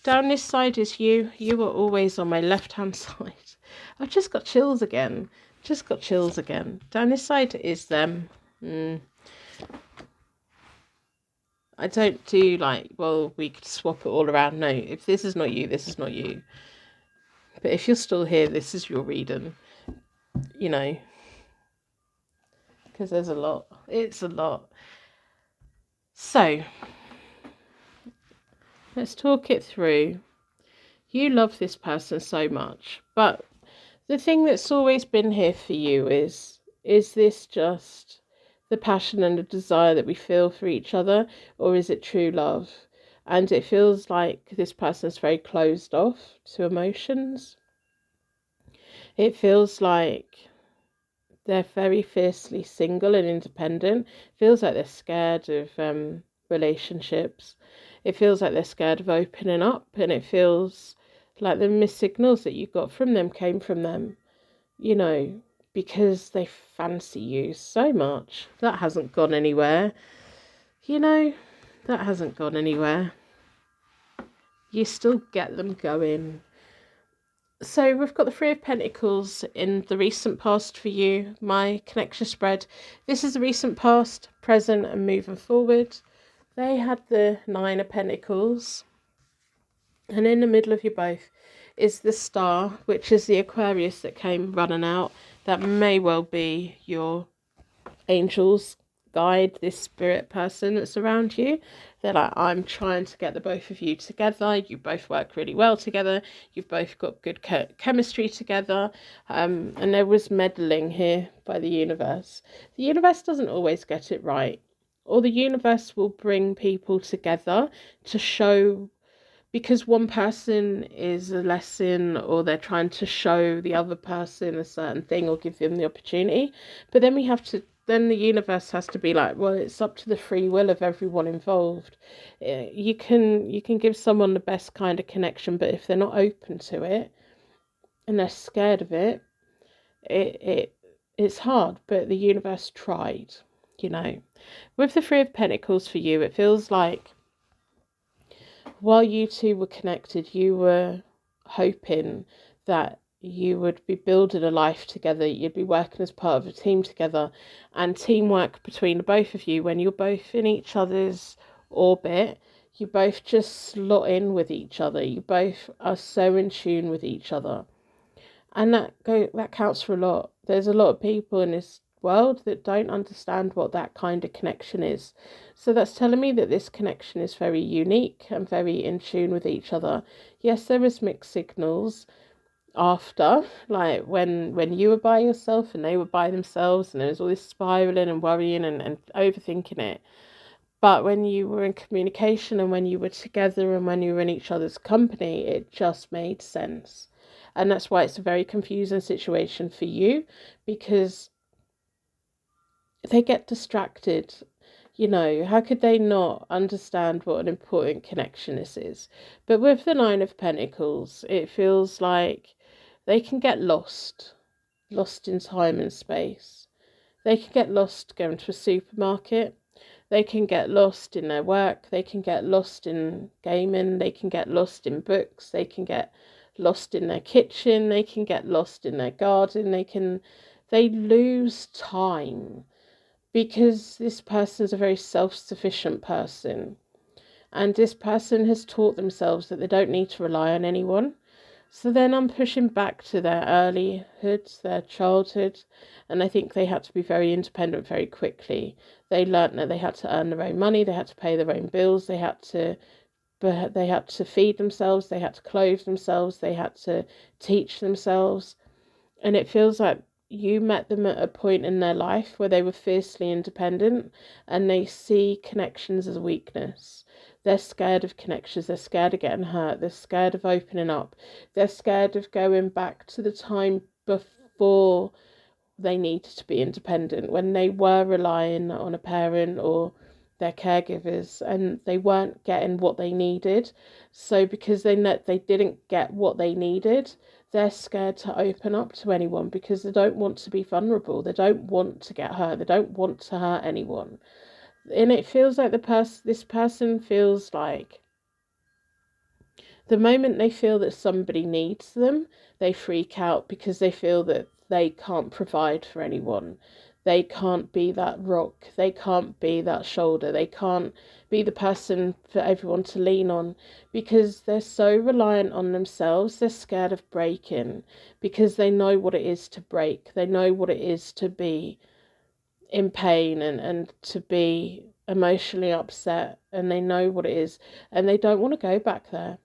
Down this side is you. You are always on my left-hand side. I've just got chills again. Down this side is them. I don't do like, well, we could swap it all around. No, if this is not you, this is not you. But if you're still here, this is your reading. You know, because there's a lot. It's a lot. So, let's talk it through. You love this person so much, but the thing that's always been here for you is this just the passion and the desire that we feel for each other, or is it true love? And it feels like this person is very closed off to emotions. It feels like they're very fiercely single and independent. It feels like they're scared of relationships. It feels like they're scared of opening up, and it feels like the missed signals that you got from them came from them, you know, because they fancy you so much. That hasn't gone anywhere. You know, that hasn't gone anywhere. You still get them going. So we've got the 3 of Pentacles in the recent past for you. My connection spread. This is the recent past, present, and moving forward. They had the 9 of Pentacles. And in the middle of you both is the Star, which is the Aquarius that came running out. That may well be your angels guide, this spirit person that's around you. They're like, I'm trying to get the both of you together. You both work really well together. You've both got good chemistry together. And there was meddling here by the universe. The universe doesn't always get it right. Or the universe will bring people together to show, because one person is a lesson, or they're trying to show the other person a certain thing or give them the opportunity. But then then the universe has to be like, well, it's up to the free will of everyone involved. You can give someone the best kind of connection, but if they're not open to it and they're scared of it, it's hard. But the universe tried, you know. With the 3 of Pentacles for you, it feels like while you two were connected, you were hoping that you would be building a life together, you'd be working as part of a team together, and teamwork between the both of you, when you're both in each other's orbit, you both just slot in with each other. You both are so in tune with each other. And that counts for a lot. There's a lot of people in this world that don't understand what that kind of connection is. So that's telling me that this connection is very unique and very in tune with each other. Yes, there is mixed signals. after, like when you were by yourself and they were by themselves, and there was all this spiraling and worrying and overthinking it. But when you were in communication and when you were together and when you were in each other's company, it just made sense. And that's why it's a very confusing situation for you, because they get distracted. You know, how could they not understand what an important connection this is? But with the Nine of Pentacles, it feels like they can get lost in time and space. They can get lost going to a supermarket. They can get lost in their work. They can get lost in gaming. They can get lost in books. They can get lost in their kitchen. They can get lost in their garden. They lose time, because this person is a very self-sufficient person, and this person has taught themselves that they don't need to rely on anyone. So then I'm pushing back to their earlyhood, their childhood, and I think they had to be very independent very quickly. They learnt that they had to earn their own money, they had to pay their own bills, they had to feed themselves, they had to clothe themselves, they had to teach themselves. And it feels like you met them at a point in their life where they were fiercely independent, and they see connections as a weakness. They're scared of connections. They're scared of getting hurt. They're scared of opening up. They're scared of going back to the time before they needed to be independent, when they were relying on a parent or their caregivers and they weren't getting what they needed. So because they didn't get what they needed, they're scared to open up to anyone because they don't want to be vulnerable. They don't want to get hurt. They don't want to hurt anyone. And it feels like this person feels like the moment they feel that somebody needs them, they freak out because they feel that they can't provide for anyone. They can't be that rock. They can't be that shoulder. They can't be the person for everyone to lean on, because they're so reliant on themselves. They're scared of breaking because they know what it is to break. They know what it is to be in pain and to be emotionally upset, and they know what it is, and they don't want to go back there.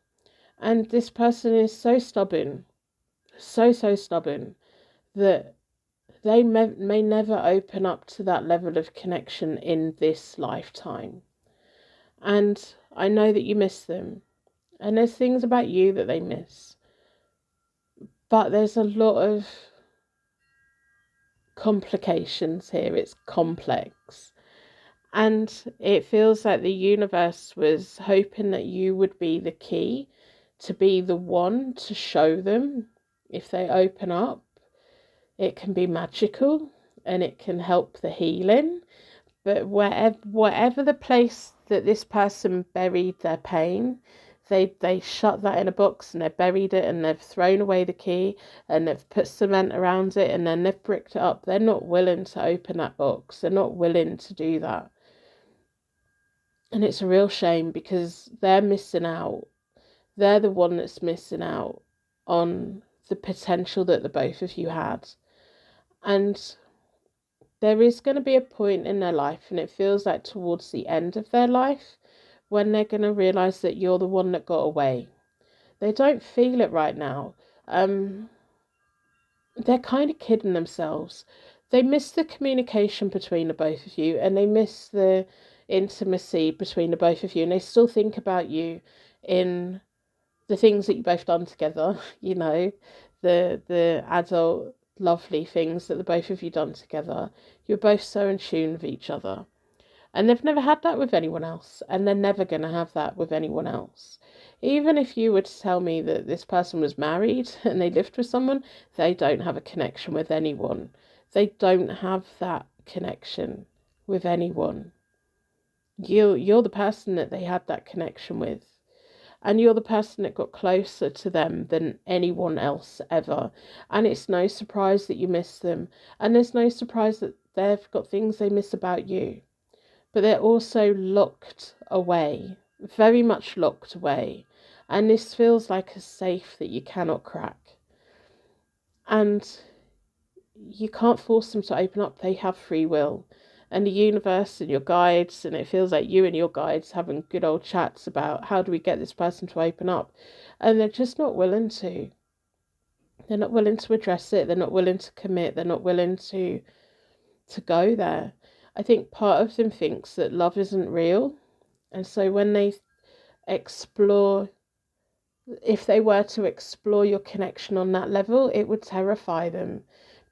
And this person is so stubborn, so stubborn, that they may never open up to that level of connection in this lifetime. And I know that you miss them. And there's things about you that they miss. But there's a lot of complications here. It's complex. And it feels like the universe was hoping that you would be the key, to be the one to show them. If they open up, it can be magical and it can help the healing. But whatever the place that this person buried their pain, they shut that in a box and they've buried it and they've thrown away the key and they've put cement around it and then they've bricked it up. They're not willing to open that box. They're not willing to do that. And it's a real shame, because they're missing out. They're the one that's missing out on the potential that the both of you had. And there is going to be a point in their life, and it feels like towards the end of their life, when they're going to realise that you're the one that got away. They don't feel it right now. They're kind of kidding themselves. They miss the communication between the both of you, and they miss the intimacy between the both of you, and they still think about you in the things that you both done together, you know, the adult lovely things that the both of you done together. You're both so in tune with each other. And they've never had that with anyone else, and they're never going to have that with anyone else. Even if you were to tell me that this person was married and they lived with someone, they don't have a connection with anyone. They don't have that connection with anyone. You're the person that they had that connection with. And you're the person that got closer to them than anyone else ever. And it's no surprise that you miss them. And there's no surprise that they've got things they miss about you. But they're also locked away, very much locked away. And this feels like a safe that you cannot crack. And you can't force them to open up. They have free will. And the universe and your guides, and it feels like you and your guides having good old chats about how do we get this person to open up. And they're just not willing to. They're not willing to address it. They're not willing to commit. They're not willing to go there. I think part of them thinks that love isn't real. And so when they explore, if they were to explore your connection on that level, it would terrify them,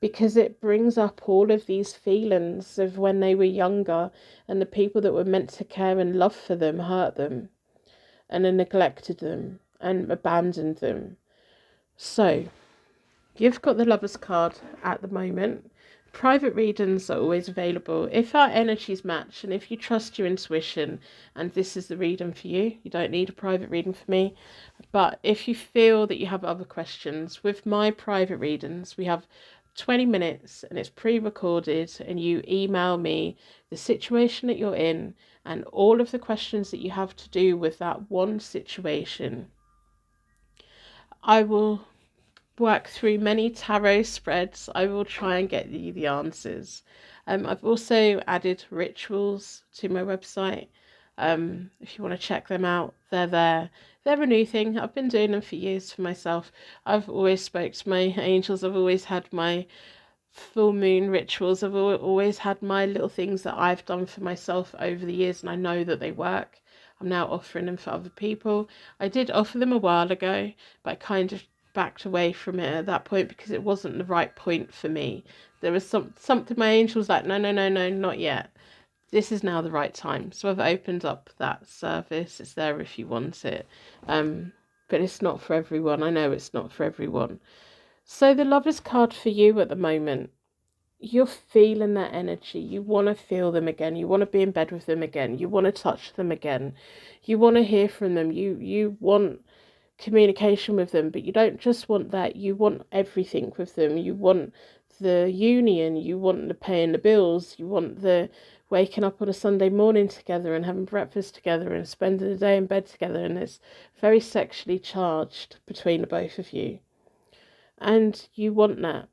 because it brings up all of these feelings of when they were younger and the people that were meant to care and love for them hurt them and then neglected them and abandoned them. So you've got the Lovers card at the moment. Private readings are always available. If our energies match and if you trust your intuition and this is the reading for you, you don't need a private reading for me. But if you feel that you have other questions, with my private readings, we have 20 minutes and it's pre-recorded, and you email me the situation that you're in and all of the questions that you have to do with that one situation. I will work through many tarot spreads. I will try and get you the answers. I've also added rituals to my website. If you want to check them out, they're there. They're a new thing. I've been doing them for years for myself. I've always spoke to my angels. I've always had my full moon rituals. I've always had my little things that I've done for myself over the years, and I know that they work. I'm now offering them for other people. I did offer them a while ago, but I kind of backed away from it at that point because it wasn't the right point for me. There was something my angel was like, no, not yet. This is now the right time. So I've opened up that service. It's there if you want it. But it's not for everyone. I know it's not for everyone. So the Lovers card for you at the moment, you're feeling that energy. You want to feel them again. You want to be in bed with them again. You want to touch them again. You want to hear from them. You want communication with them, but you don't just want that. You want everything with them. You want the union. You want the paying the bills. You want the waking up on a Sunday morning together and having breakfast together and spending the day in bed together. And it's very sexually charged between the both of you. And you want that.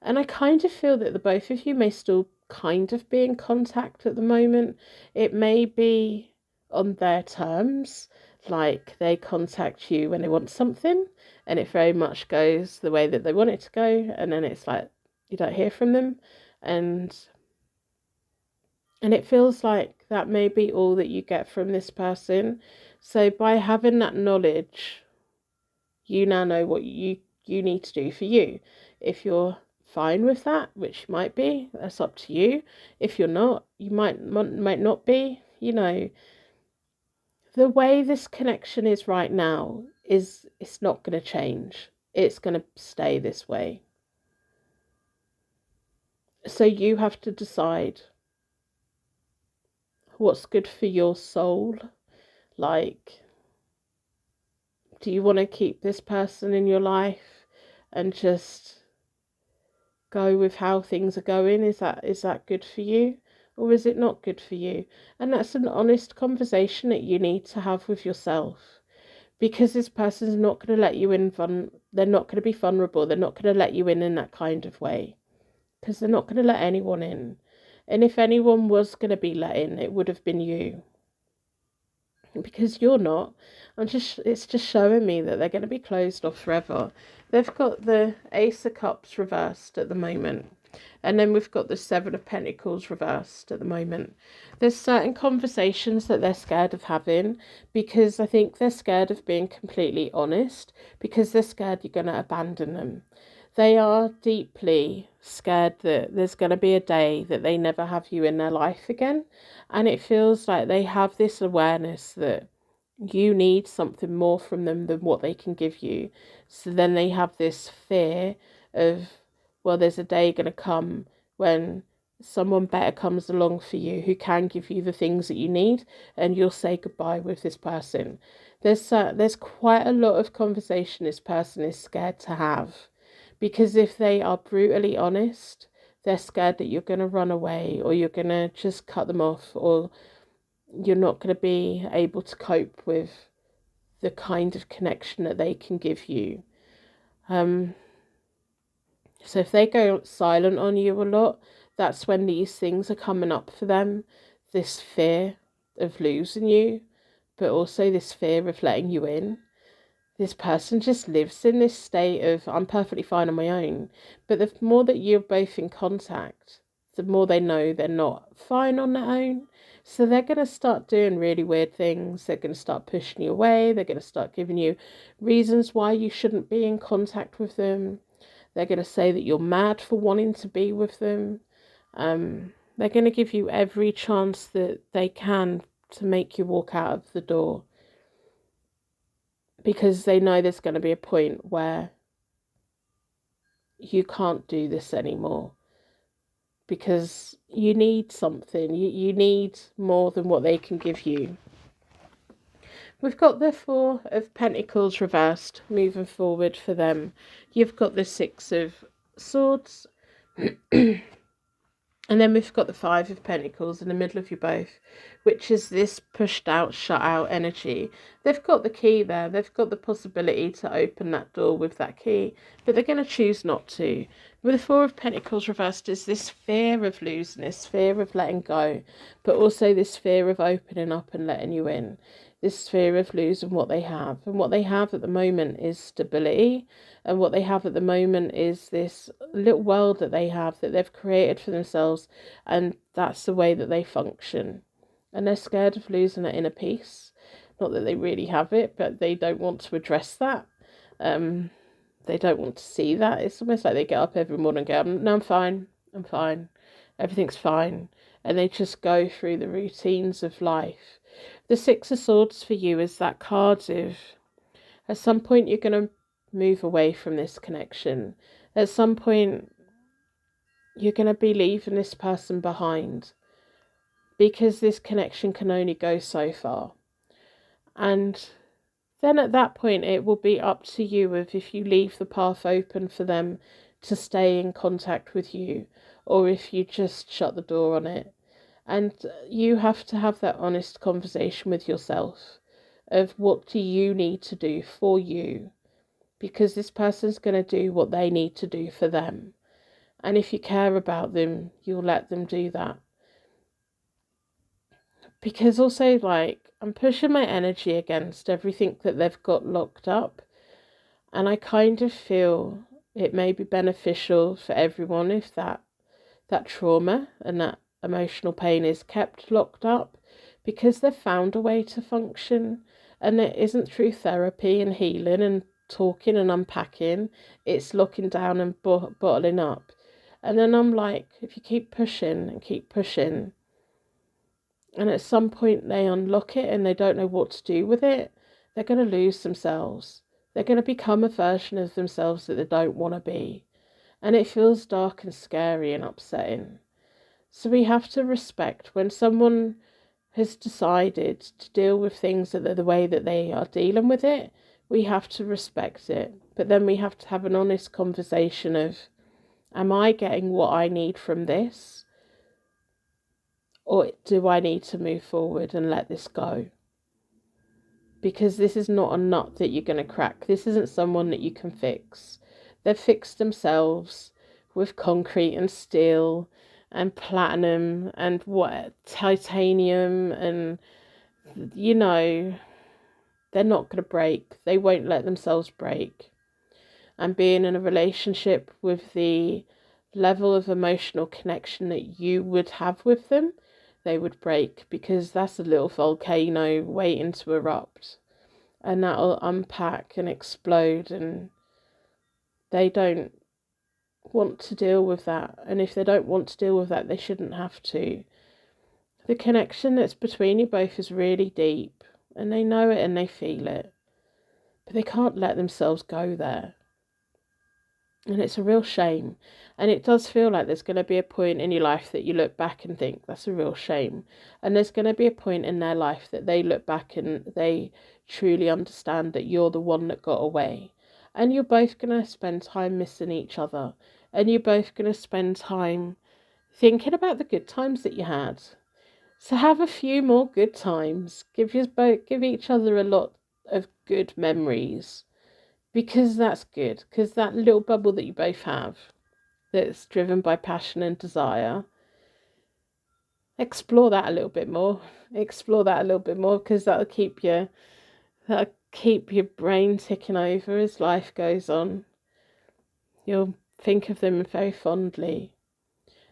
And I kind of feel that the both of you may still kind of be in contact at the moment. It may be on their terms, like they contact you when they want something and it very much goes the way that they want it to go, and then it's like you don't hear from them, and it feels like that may be all that you get from this person. So by having that knowledge, you now know what you need to do for you. If you're fine with that, which you might be, that's up to you. If you're not, you might not be. You know, the way this connection is right now is it's not going to change. It's going to stay this way. So you have to decide what's good for your soul. Like, do you want to keep this person in your life and just go with how things are going? Is that good for you, or is it not good for you? And that's an honest conversation that you need to have with yourself, because this person's not going to let you in they're not going to be vulnerable. They're not going to let you in that kind of way, because they're not going to let anyone in. And if anyone was going to be let in, it would have been you, because you're not. It's just showing me that they're going to be closed off forever. They've got the Ace of Cups reversed at the moment, and then we've got the Seven of Pentacles reversed at the moment. There's certain conversations that they're scared of having, because I think they're scared of being completely honest, because they're scared you're going to abandon them. They are deeply scared that there's going to be a day that they never have you in their life again. And it feels like they have this awareness that you need something more from them than what they can give you. So then they have this fear of, well, there's a day going to come when someone better comes along for you who can give you the things that you need, and you'll say goodbye with this person. There's quite a lot of conversation this person is scared to have, because if they are brutally honest, they're scared that you're going to run away, or you're going to just cut them off, or you're not going to be able to cope with the kind of connection that they can give you. So if they go silent on you a lot, that's when these things are coming up for them. This fear of losing you, but also this fear of letting you in. this person just lives in this state of, I'm perfectly fine on my own. But the more that you're both in contact, the more they know they're not fine on their own. So they're going to start doing really weird things. They're going to start pushing you away. They're going to start giving you reasons why you shouldn't be in contact with them. They're going to say that you're mad for wanting to be with them. They're going to give you every chance that they can to make you walk out of the door, because they know there's going to be a point where you can't do this anymore, because you need something. You need more than what they can give you. We've got the Four of Pentacles reversed moving forward for them. You've got the Six of Swords. And then we've got the Five of Pentacles in the middle of you both, which is this pushed out, shut out energy. They've got the key there. They've got the possibility to open that door with that key, but they're going to choose not to. With the Four of Pentacles reversed is this fear of losing, this fear of letting go, but also this fear of opening up and letting you in. This fear of losing what they have. And what they have at the moment is stability. And what they have at the moment is this little world that they have, that they've created for themselves. And that's the way that they function. And they're scared of losing that inner peace. Not that they really have it, but they don't want to address that. They don't want to see that. It's almost like they get up every morning and go, no, I'm fine. I'm fine. Everything's fine. And they just go through the routines of life. The Six of Swords for you is that card of, at some point you're going to move away from this connection. At some point you're going to be leaving this person behind, because this connection can only go so far. And then at that point it will be up to you if you leave the path open for them to stay in contact with you, or if you just shut the door on it. And you have to have that honest conversation with yourself of, what do you need to do for you? Because this person's going to do what they need to do for them. And if you care about them, you'll let them do that. Because also, like, I'm pushing my energy against everything that they've got locked up. And I kind of feel it may be beneficial for everyone if that trauma and that emotional pain is kept locked up, because they've found a way to function. And it isn't through therapy and healing and talking and unpacking. It's locking down and bottling up. And then I'm like, if you keep pushing and keep pushing, and at some point they unlock it and they don't know what to do with it, they're going to lose themselves. They're going to become a version of themselves that they don't want to be. And it feels dark and scary and upsetting. So we have to respect when someone has decided to deal with things the way that they are dealing with it. We have to respect it. But then we have to have an honest conversation of, am I getting what I need from this? Or do I need to move forward and let this go? Because this is not a nut that you're going to crack. This isn't someone that you can fix. They've fixed themselves with concrete and steel and platinum and titanium, and they're not going to break. They won't let themselves break. And being in a relationship with the level of emotional connection that you would have with them, they would break, because that's a little volcano waiting to erupt, and that'll unpack and explode, and they don't want to deal with that. And if they don't want to deal with that, they shouldn't have to. The connection that's between you both is really deep, and they know it and they feel it, but they can't let themselves go there. And it's a real shame. And it does feel like there's going to be a point in your life that you look back and think, that's a real shame. And there's going to be a point in their life that they look back and they truly understand that you're the one that got away. And you're both going to spend time missing each other. And you're both going to spend time thinking about the good times that you had. So have a few more good times. Give each other a lot of good memories. Because that's good. Because that little bubble that you both have, that's driven by passion and desire, explore that a little bit more. Explore that a little bit more, because that'll keep your brain ticking over as life goes on. You'll think of them very fondly.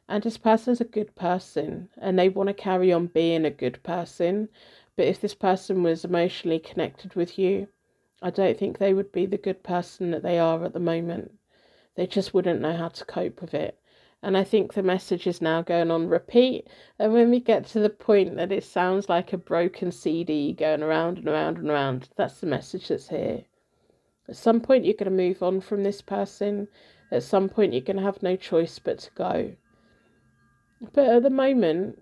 And this person's a good person and they want to carry on being a good person. But if this person was emotionally connected with you, I don't think they would be the good person that they are at the moment. They just wouldn't know how to cope with it. And I think the message is now going on repeat. And when we get to the point that it sounds like a broken CD going around and around and around, that's the message that's here. At some point, you're going to move on from this person. At some point, you're going to have no choice but to go. But at the moment,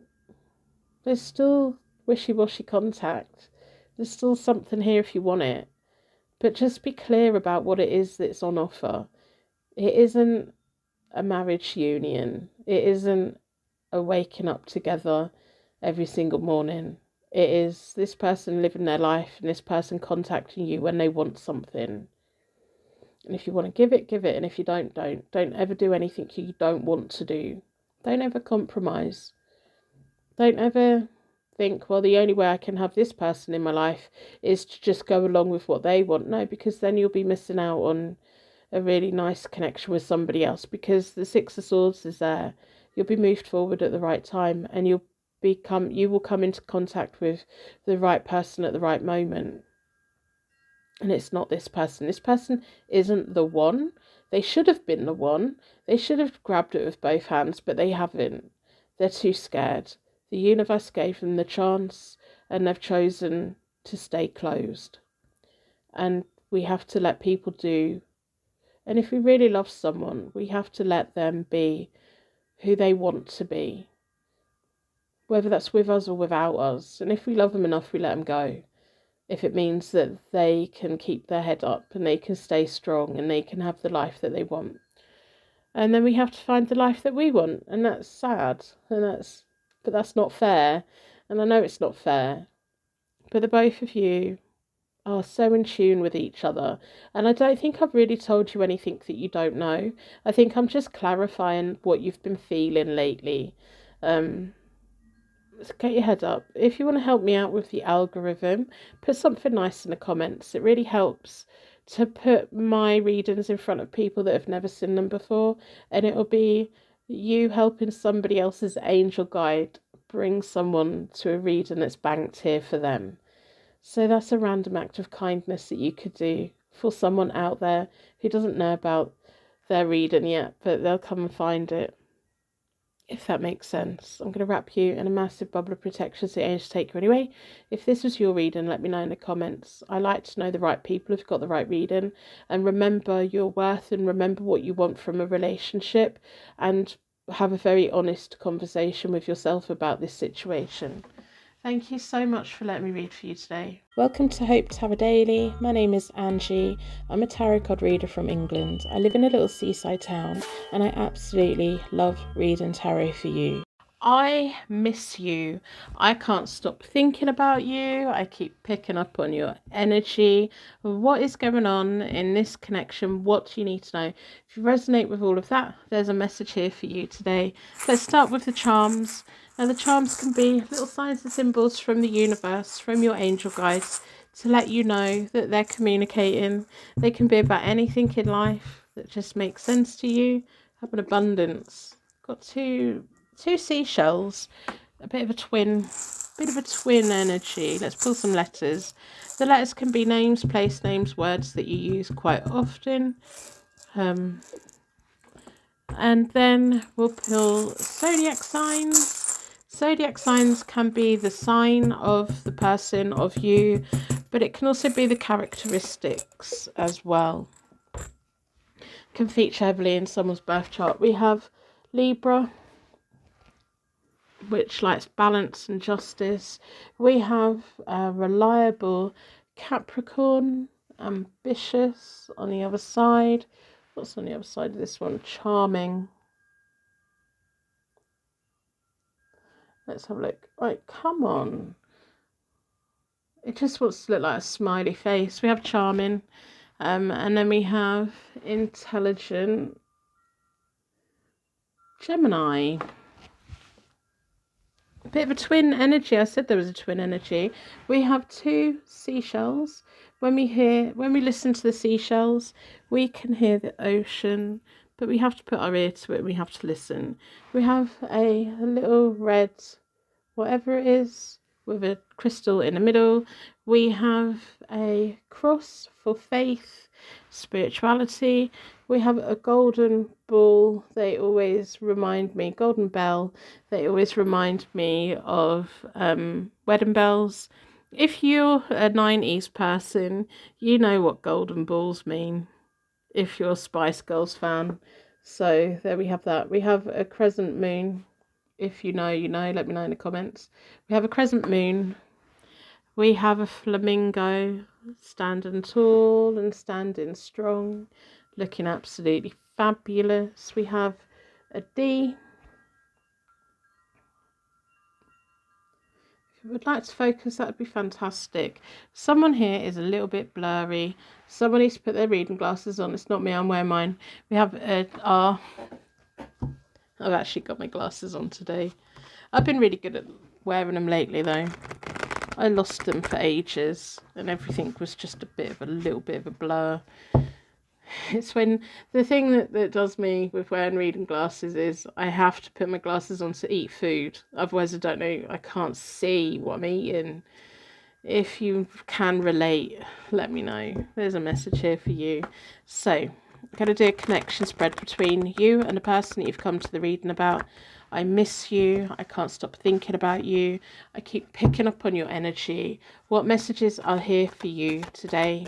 there's still wishy-washy contact. There's still something here if you want it. But just be clear about what it is that's on offer. It isn't a marriage union. It isn't a waking up together every single morning. It is this person living their life and this person contacting you when they want something. And if you want to give it, give it. And if you don't. Don't ever do anything you don't want to do. Don't ever compromise. Don't ever think, well, the only way I can have this person in my life is to just go along with what they want. No, because then you'll be missing out on a really nice connection with somebody else, because the Six of Swords is there. You'll be moved forward at the right time and you will come into contact with the right person at the right moment. And it's not this person. This person isn't the one. They should have been the one. They should have grabbed it with both hands, but they haven't. They're too scared. The universe gave them the chance and they've chosen to stay closed. And we have to let people do. And if we really love someone, we have to let them be who they want to be, whether that's with us or without us. And if we love them enough, we let them go. If it means that they can keep their head up and they can stay strong and they can have the life that they want. And then we have to find the life that we want. And that's sad. But that's not fair. And I know it's not fair. But the both of you are so in tune with each other. And I don't think I've really told you anything that you don't know. I think I'm just clarifying what you've been feeling lately. Get your head up. If you want to help me out with the algorithm, put something nice in the comments. It really helps to put my readings in front of people that have never seen them before. And it will be you helping somebody else's angel guide bring someone to a reading that's banked here for them. So that's a random act of kindness that you could do for someone out there who doesn't know about their reading yet, but they'll come and find it. If that makes sense. I'm going to wrap you in a massive bubble of protection so it ain't to take you anyway. If this was your reading, let me know in the comments. I like to know the right people who've got the right reading. And remember your worth and remember what you want from a relationship. And have a very honest conversation with yourself about this situation. Thank you so much for letting me read for you today. Welcome to Hope Tarot Daily. My name is Angie. I'm a tarot card reader from England. I live in a little seaside town and I absolutely love reading tarot for you. I miss you. I can't stop thinking about you. I keep picking up on your energy. What is going on in this connection? What do you need to know? If you resonate with all of that, there's a message here for you today. Let's start with the charms. Now the charms can be little signs and symbols from the universe, from your angel guides, to let you know that they're communicating. They can be about anything in life that just makes sense to you. Have an abundance. Got two seashells, a bit of a twin energy. Let's pull some letters. The letters can be names, place names, words that you use quite often. And then we'll pull zodiac signs. Zodiac signs can be the sign of the person, of you, but it can also be the characteristics as well. Can feature heavily in someone's birth chart. We have Libra, which likes balance and justice. We have reliable Capricorn, ambitious on the other side. What's on the other side of this one? Charming. Let's have a look. Right, come on. It just wants to look like a smiley face. We have charming. And then we have intelligent Gemini. bit of a twin energy. I said there was a twin energy. We have two seashells. When we listen to the seashells, we can hear the ocean, but we have to put our ear to it. We have to listen. We have a little red, whatever it is, with a crystal in the middle. We have a cross for faith, spirituality. We have a golden ball. They always remind me, golden bell. They always remind me of wedding bells. If you're a 90s person, you know what golden balls mean. If you're a Spice Girls fan. So there we have that. We have a crescent moon. If you know, you know. Let me know in the comments. We have a crescent moon. We have a flamingo standing tall and standing strong, looking absolutely fabulous. We have a D. If you would like to focus, that would be fantastic. Someone here is a little bit blurry. Someone needs to put their reading glasses on. It's not me, I'm wearing mine. We have a R. I've actually got my glasses on today. I've been really good at wearing them lately though. I lost them for ages and everything was just a little bit of a blur. It's when the thing that does me with wearing reading glasses is I have to put my glasses on to eat food. Otherwise I can't see what I'm eating. If you can relate, let me know. There's a message here for you. So I'm going to do a connection spread between you and the person that you've come to the reading about. I miss you. I can't stop thinking about you. I keep picking up on your energy. What messages are here for you today?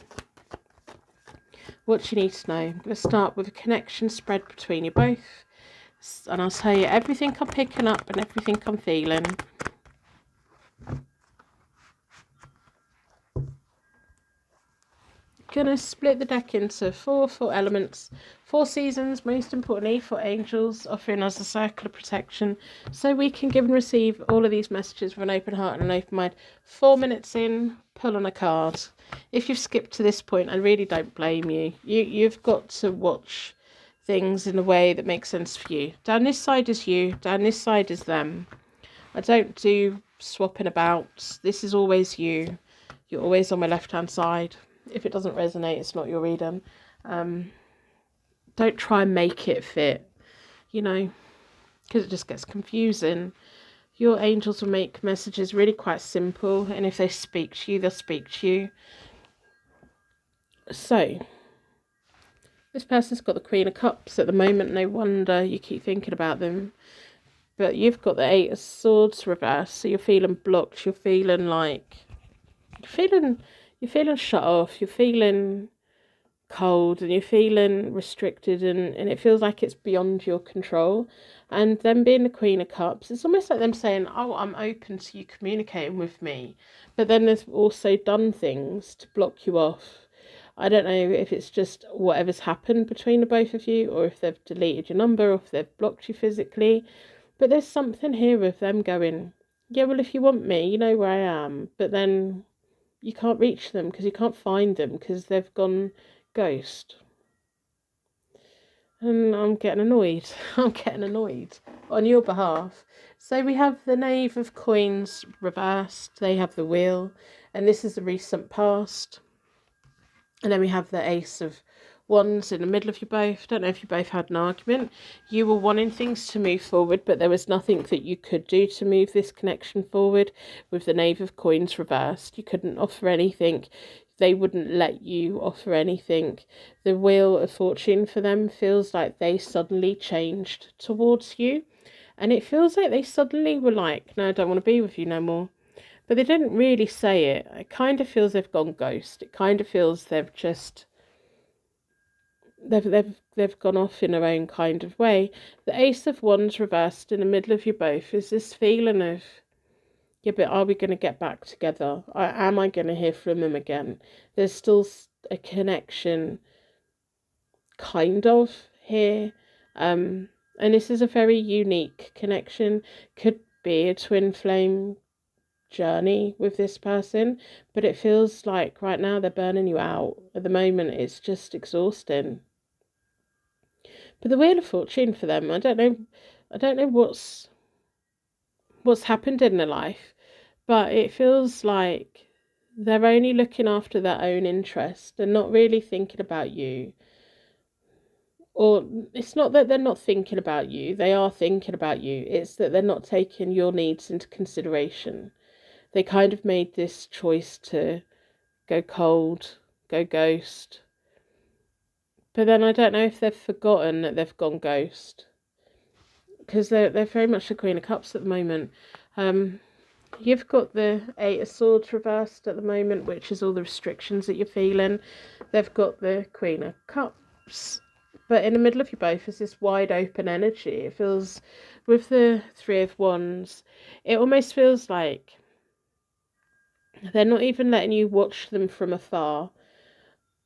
What do you need to know? I'm going to start with a connection spread between you both. And I'll tell you everything I'm picking up and everything I'm feeling. Gonna split the deck into four elements, 4 seasons, most importantly 4 angels, offering us a circle of protection so we can give and receive all of these messages with an open heart and an open mind. 4 minutes in, pull on a card. If you've skipped to this point, I really don't blame you. You've got to watch things in a way that makes sense for you. Down this side is you, down this side is them. I don't do swapping about. This is always you. You're always on my left hand side. If it doesn't resonate, it's not your reading. Don't try and make it fit, because it just gets confusing. Your angels will make messages really quite simple, and if they speak to you, they'll speak to you. So, this person's got the Queen of Cups at the moment. No wonder you keep thinking about them. But you've got the 8 of Swords reversed, so you're feeling blocked. You're feeling like... You're feeling shut off, you're feeling cold, and you're feeling restricted, and it feels like it's beyond your control. And them being the Queen of Cups, it's almost like them saying, oh, I'm open to you communicating with me. But then they've also done things to block you off. I don't know if it's just whatever's happened between the both of you, or if they've deleted your number, or if they've blocked you physically. But there's something here with them going, yeah, well, if you want me, you know where I am. But then you can't reach them because you can't find them because they've gone ghost. And I'm getting annoyed. I'm getting annoyed on your behalf. So we have the Knave of Coins reversed. They have the Wheel. And this is the recent past. And then we have the Ace of Wands in the middle of you both. Don't know if you both had an argument. You were wanting things to move forward, but there was nothing that you could do to move this connection forward. With the Knave of Coins reversed, you couldn't offer anything. They wouldn't let you offer anything. The Wheel of Fortune for them feels like they suddenly changed towards you. And it feels like they suddenly were like, no, I don't want to be with you no more. But they didn't really say it. It kind of feels they've gone ghost. It kind of feels they've just... They've gone off in their own kind of way. The Ace of Wands reversed in the middle of you both is this feeling of, yeah, but are we going to get back together? Am I going to hear from him again? There's still a connection, kind of, here. And this is a very unique connection. Could be a twin flame journey with this person, but it feels like right now they're burning you out. At the moment, it's just exhausting. But the Wheel of Fortune for them, I don't know what's what's happened in their life, but it feels like they're only looking after their own interest. They're not really thinking about you. Or it's not that they're not thinking about you, they are thinking about you. It's that they're not taking your needs into consideration. They kind of made this choice to go cold, go ghost. But then I don't know if they've forgotten that they've gone ghost. Because they're very much the Queen of Cups at the moment. You've got the Eight of Swords reversed at the moment, which is all the restrictions that you're feeling. They've got the Queen of Cups. But in the middle of you both is this wide open energy. It feels, with the Three of Wands, it almost feels like they're not even letting you watch them from afar.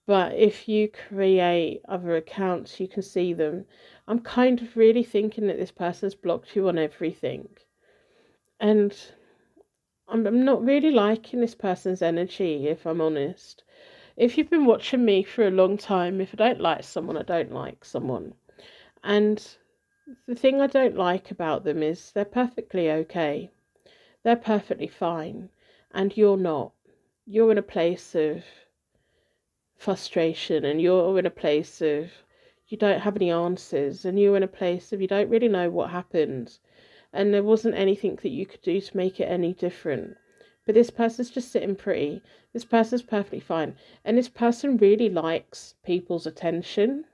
But if you create other accounts, you can see them. I'm kind of really thinking that this person's blocked you on everything. And I'm not really liking this person's energy, if I'm honest. If you've been watching me for a long time, if I don't like someone, I don't like someone. And the thing I don't like about them is they're perfectly okay. They're perfectly fine. And you're not. You're in a place of frustration, and you're in a place of you don't have any answers, and you're in a place of you don't really know what happened, and there wasn't anything that you could do to make it any different. But this person's just sitting pretty. This person's perfectly fine. And this person really likes people's attention.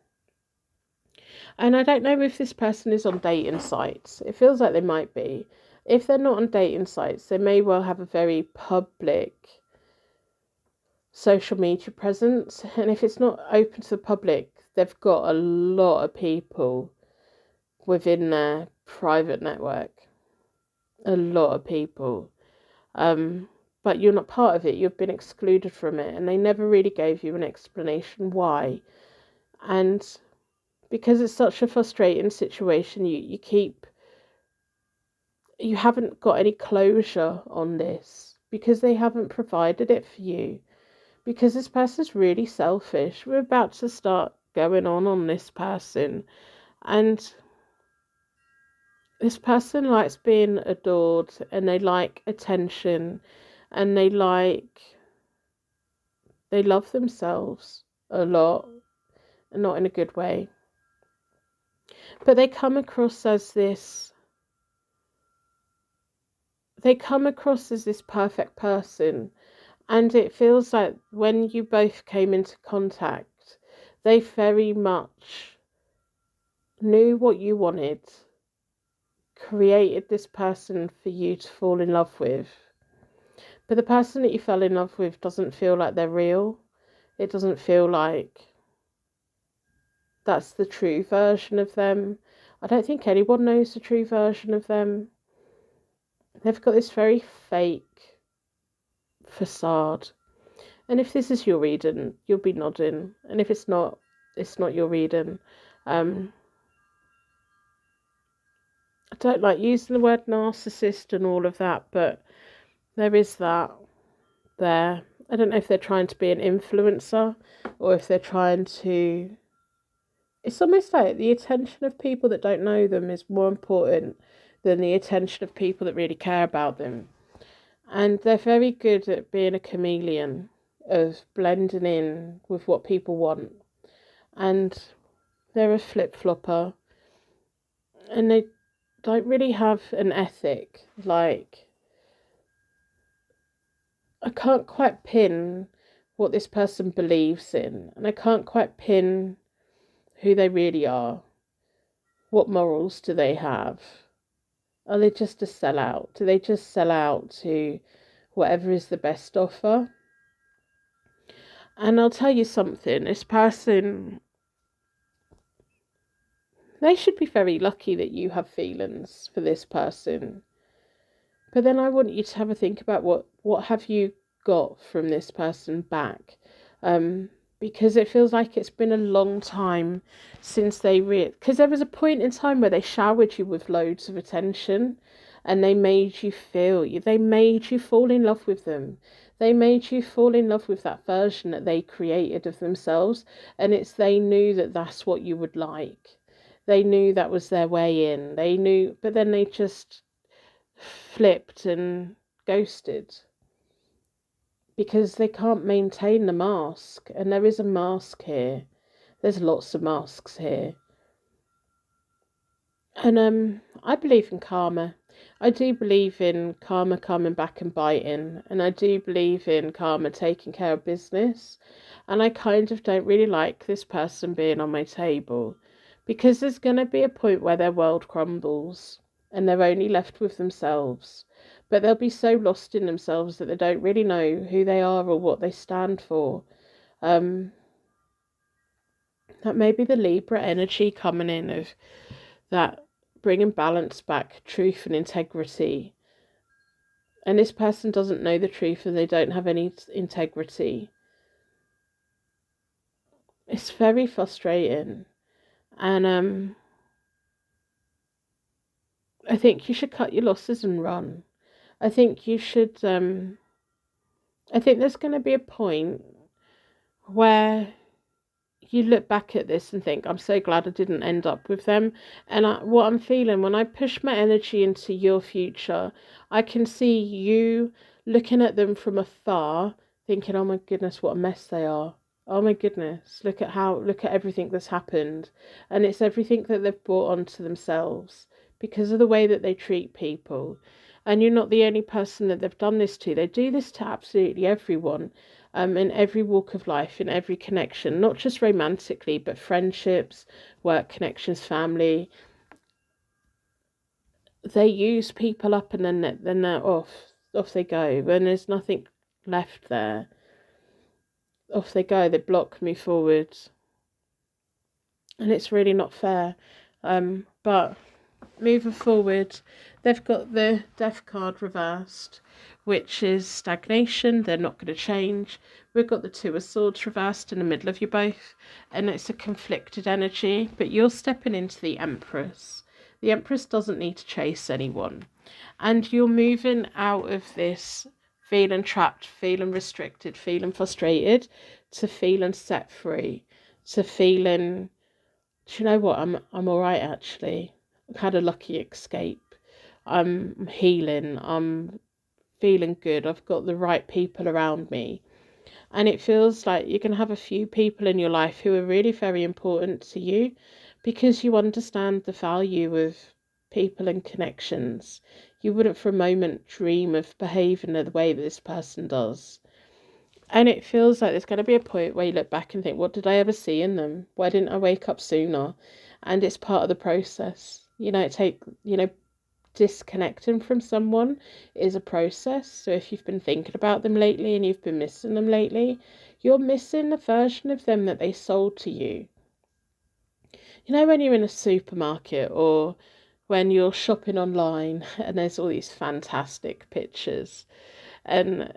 And I don't know if this person is on dating sites. It feels like they might be. If they're not on dating sites, they may well have a very public social media presence. And if it's not open to the public, they've got a lot of people within their private network. A lot of people. But you're not part of it. You've been excluded from it, and they never really gave you an explanation why. And because it's such a frustrating situation, you haven't got any closure on this because they haven't provided it for you. Because this person's really selfish. We're about to start going on this person, and this person likes being adored, and they like attention, and they love themselves a lot, and not in a good way. But they come across as this perfect person, and it feels like when you both came into contact, they very much knew what you wanted, created this person for you to fall in love with. But the person that you fell in love with doesn't feel like they're real. It doesn't feel like that's the true version of them. I don't think anyone knows the true version of them. They've got this very fake facade. And if this is your reading, you'll be nodding. And if it's not your reading. I don't like using the word narcissist and all of that, but there is that there. I don't know if they're trying to be an influencer or if they're trying to... It's almost like the attention of people that don't know them is more important than the attention of people that really care about them. And they're very good at being a chameleon, of blending in with what people want. And they're a flip-flopper. And they don't really have an ethic. Like, I can't quite pin what this person believes in. And I can't quite pin who they really are. What morals do they have? Are they just a sellout? Do they just sell out to whatever is the best offer? And I'll tell you something, this person, they should be very lucky that you have feelings for this person. But then I want you to have a think about what have you got from this person back? Because it feels like it's been a long time since because there was a point in time where they showered you with loads of attention, and they made you fall in love with them. They made you fall in love with that version that they created of themselves, and they knew that that's what you would like. They knew that was their way in. They knew, but then they just flipped and ghosted because they can't maintain the mask. And there is a mask here. There's lots of masks here. And I believe in karma. I do believe in karma coming back and biting, and I do believe in karma taking care of business. And I kind of don't really like this person being on my table because there's going to be a point where their world crumbles and they're only left with themselves. But they'll be so lost in themselves that they don't really know who they are or what they stand for. That maybe the Libra energy coming in of that bringing balance back, truth and integrity. And this person doesn't know the truth and they don't have any integrity. It's very frustrating. And I think you should cut your losses and run. I think you should I think there's going to be a point where you look back at this and think, I'm so glad I didn't end up with them. And what I'm feeling when I push my energy into your future, I can see you looking at them from afar, thinking, oh my goodness, what a mess they are. Oh my goodness, look at everything that's happened. And it's everything that they've brought onto themselves because of the way that they treat people. And you're not the only person that they've done this to. They do this to absolutely everyone. In every walk of life, in every connection, not just romantically, but friendships, work connections, family. They use people up and then they're off. Off they go. When there's nothing left there, off they go. They block me forward. And it's really not fair. But moving forward, they've got the Death card reversed, which is stagnation. They're not going to change. We've got the Two of Swords reversed in the middle of you both, and it's a conflicted energy, but you're stepping into the Empress. The Empress doesn't need to chase anyone, and you're moving out of this feeling trapped, feeling restricted, feeling frustrated, to feeling set free, to feeling, do you know what, I'm all right actually. I've had a lucky escape. I'm healing. I'm feeling good. I've got the right people around me. And it feels like you can have a few people in your life who are really very important to you because you understand the value of people and connections. You wouldn't for a moment dream of behaving the way that this person does. And it feels like there's going to be a point where you look back and think, what did I ever see in them? Why didn't I wake up sooner? And it's part of the process. Disconnecting from someone is a process. So if you've been thinking about them lately and you've been missing them lately, you're missing a version of them that they sold to you. You know, when you're in a supermarket or when you're shopping online and there's all these fantastic pictures and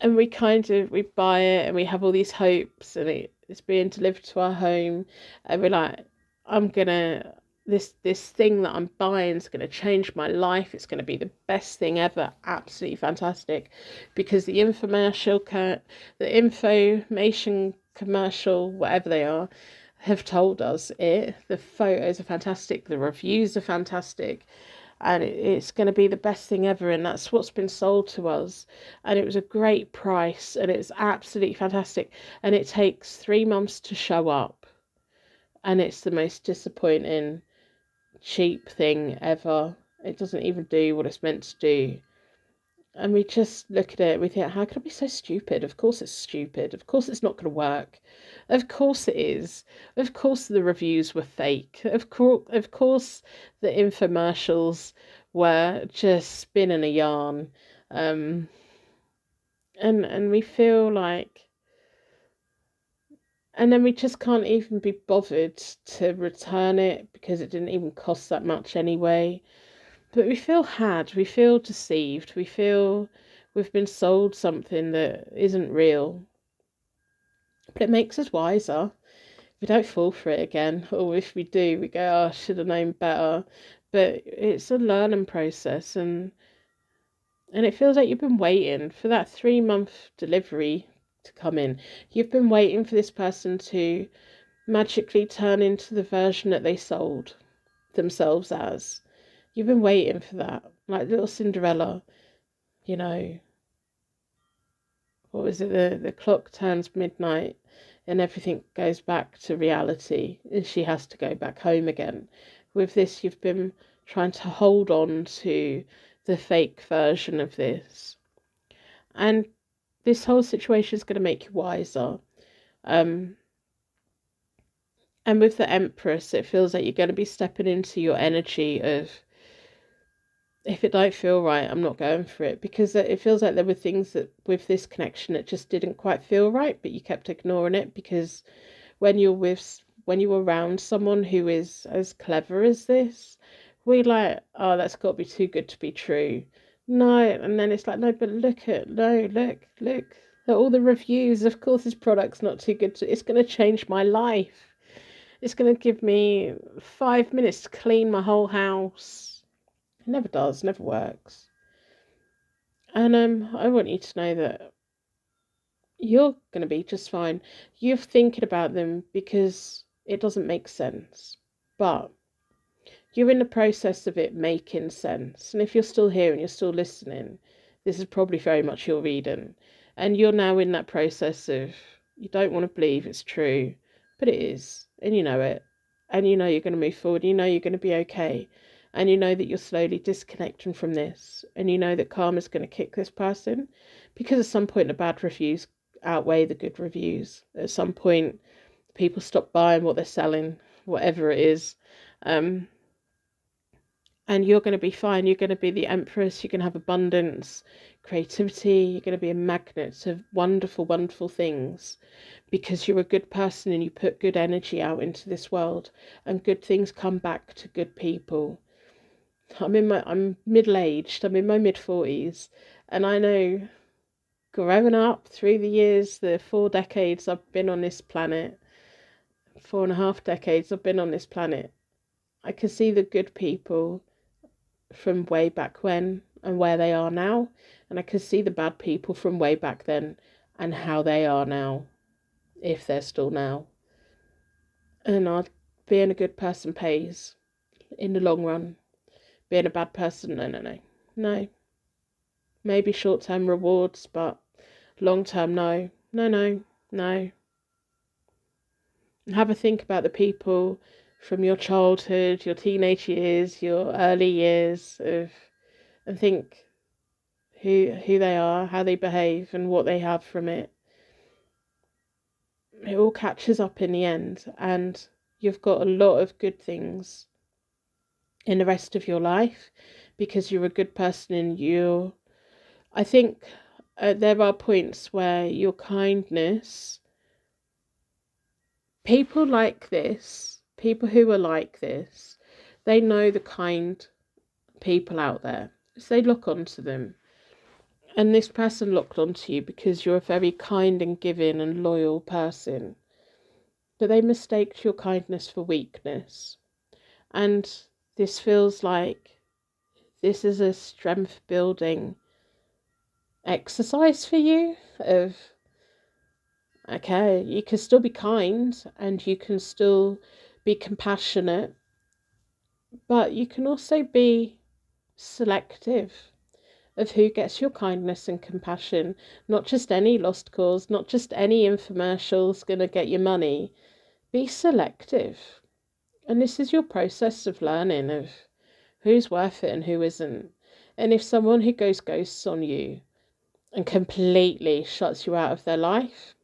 we buy it and we have all these hopes and it's being delivered to our home and we're like, this thing that I'm buying is going to change my life. It's going to be the best thing ever. Absolutely fantastic. Because the information commercial, whatever they are, have told us it. The photos are fantastic. The reviews are fantastic. And it's going to be the best thing ever, and that's what's been sold to us. And it was a great price and it's absolutely fantastic, and it takes 3 months to show up, and it's the most disappointing cheap thing ever. It doesn't even do what it's meant to do. And we just look at it, we think, how could it be so stupid? Of course it's stupid. Of course it's not going to work. Of course it is. Of course the reviews were fake. Of course the infomercials were just spinning a yarn. And we feel like, and then we just can't even be bothered to return it because it didn't even cost that much anyway. But we feel deceived, we feel we've been sold something that isn't real. But it makes us wiser. We don't fall for it again, or if we do, we go, oh, I should have known better. But it's a learning process, and it feels like you've been waiting for that 3-month delivery to come in. You've been waiting for this person to magically turn into the version that they sold themselves as. You've been waiting for that, like little Cinderella, you know, what was it? The clock turns midnight and everything goes back to reality and she has to go back home again. With this, you've been trying to hold on to the fake version of this. And this whole situation is going to make you wiser. Um, and with the Empress, it feels like you're going to be stepping into your energy of, if it don't feel right, I'm not going for it. Because it feels like there were things that with this connection that just didn't quite feel right, but you kept ignoring it because when you're around someone who is as clever as this, we like, oh, that's got to be too good to be true. No, and then it's like, no, but look at all the reviews. Of course, this product's not too good to. It's going to change my life. It's going to give me 5 minutes to clean my whole house. It never does, never works. And I want you to know that you're going to be just fine. You're thinking about them because it doesn't make sense. But you're in the process of it making sense. And if you're still here and you're still listening, this is probably very much your reading. And you're now in that process of you don't want to believe it's true, but it is. And you know it. And you know you're going to move forward. You know you're going to be okay. And you know that you're slowly disconnecting from this. And you know that karma's going to kick this person. Because at some point the bad reviews outweigh the good reviews. At some point people stop buying what they're selling, whatever it is. And you're going to be fine. You're going to be the Empress. You're going to have abundance, creativity. You're going to be a magnet of wonderful, wonderful things because you're a good person and you put good energy out into this world and good things come back to good people. I'm middle-aged. I'm in my mid-40s and I know growing up through the years, the 4 decades I've been on this planet, 4.5 decades I've been on this planet, I can see the good people from way back when and where they are now, and I can see the bad people from way back then and how they are now, if they're still now. And being a good person pays in the long run. Being a bad person, no. Maybe short-term rewards, but long-term, no. And have a think about the people from your childhood, your teenage years, your early years and think who they are, how they behave, and what they have from it. It all catches up in the end, and you've got a lot of good things in the rest of your life because you're a good person and I think there are points where your kindness, people who are like this, they know the kind people out there. So they look onto them. And this person looked onto you because you're a very kind and giving and loyal person. But they mistaked your kindness for weakness. And this feels like this is a strength building exercise for you of, okay, you can still be kind and you can still be compassionate, but you can also be selective of who gets your kindness and compassion. Not just any lost cause, not just any infomercial's going to get your money. Be selective. And this is your process of learning of who's worth it and who isn't. And if someone who goes ghosts on you and completely shuts you out of their life,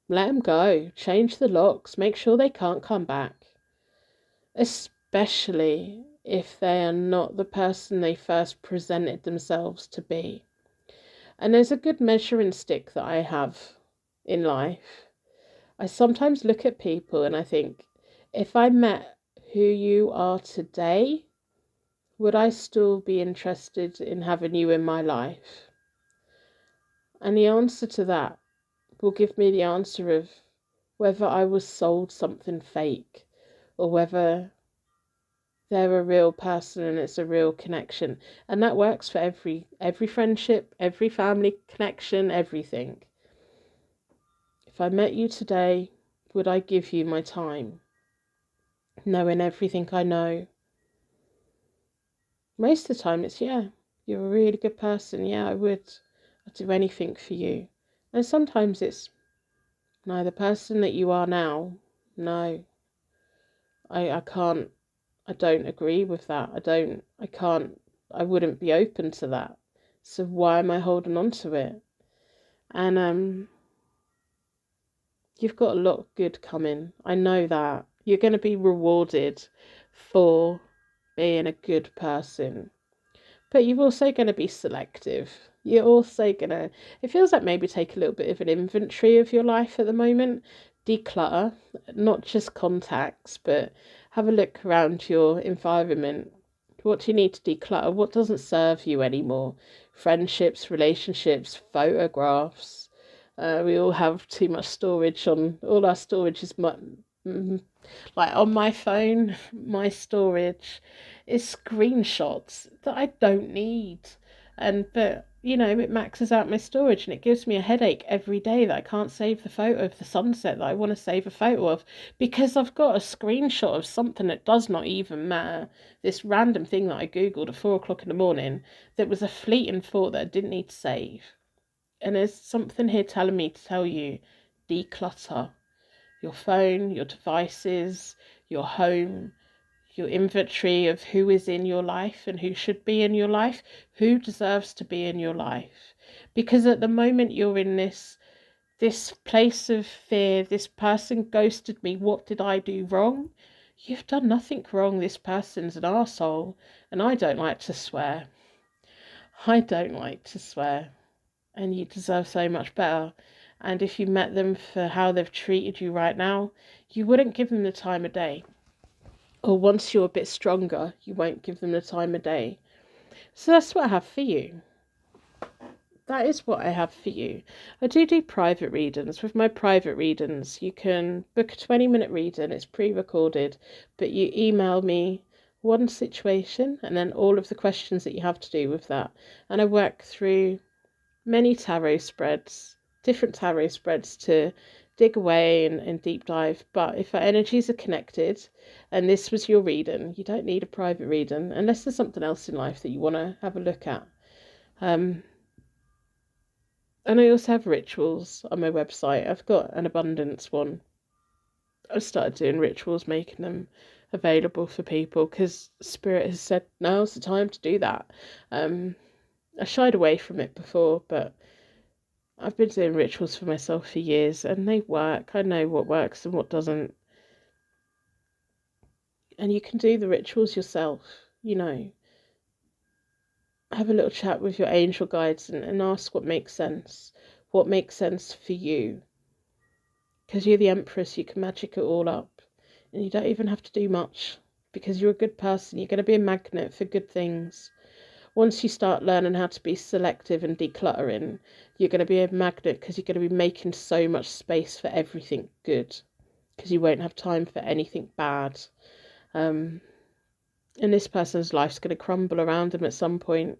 let them go. Change the locks. Make sure they can't come back. Especially if they are not the person they first presented themselves to be. And there's a good measuring stick that I have in life. I sometimes look at people and I think, if I met who you are today, would I still be interested in having you in my life? And the answer to that will give me the answer of whether I was sold something fake or whether they're a real person and it's a real connection. And that works for every friendship, every family connection, everything. If I met you today, would I give you my time? Knowing everything I know? Most of the time it's, yeah, you're a really good person. Yeah, I'd do anything for you. And sometimes it's, no, the person that you are now, no, I can't, I don't agree with that. I can't, I wouldn't be open to that. So why am I holding on to it? And you've got a lot of good coming. I know that. You're going to be rewarded for being a good person. But you're also going to be selective. You're also going to, it feels like maybe take a little bit of an inventory of your life at the moment. Declutter, not just contacts, but have a look around your environment. What do you need to declutter? What doesn't serve you anymore? Friendships, relationships, photographs. We all have too much storage on, all our storage is like on my phone, my storage is screenshots that I don't need. But it maxes out my storage and it gives me a headache every day that I can't save the photo of the sunset that I want to save a photo of because I've got a screenshot of something that does not even matter. This random thing that I Googled at 4 o'clock in the morning that was a fleeting thought that I didn't need to save. And there's something here telling me to tell you, declutter your phone, your devices, your home, your inventory of who is in your life and who should be in your life, who deserves to be in your life. Because at the moment you're in this place of fear, this person ghosted me, what did I do wrong? You've done nothing wrong, this person's an arsehole, and I don't like to swear. I don't like to swear, and you deserve so much better. And if you met them for how they've treated you right now, you wouldn't give them the time of day. Or once you're a bit stronger, you won't give them the time of day. So that's what I have for you. That is what I have for you. I do private readings. With my private readings, you can book a 20-minute reading. It's pre-recorded, but you email me one situation and then all of the questions that you have to do with that. And I work through many tarot spreads, different tarot spreads to dig away and deep dive. But if our energies are connected and this was your reading, you don't need a private reading unless there's something else in life that you want to have a look at. And I also have rituals on my website. I've got an abundance one. I've started doing rituals, making them available for people because Spirit has said now's the time to do that. I shied away from it before, but I've been doing rituals for myself for years and they work. I know what works and what doesn't. And you can do the rituals yourself, have a little chat with your angel guides and ask what makes sense for you, because you're the empress. You can magic it all up and you don't even have to do much because you're a good person. You're going to be a magnet for good things. Once you start learning how to be selective and decluttering, you're going to be a magnet because you're going to be making so much space for everything good because you won't have time for anything bad. And this person's life's going to crumble around them at some point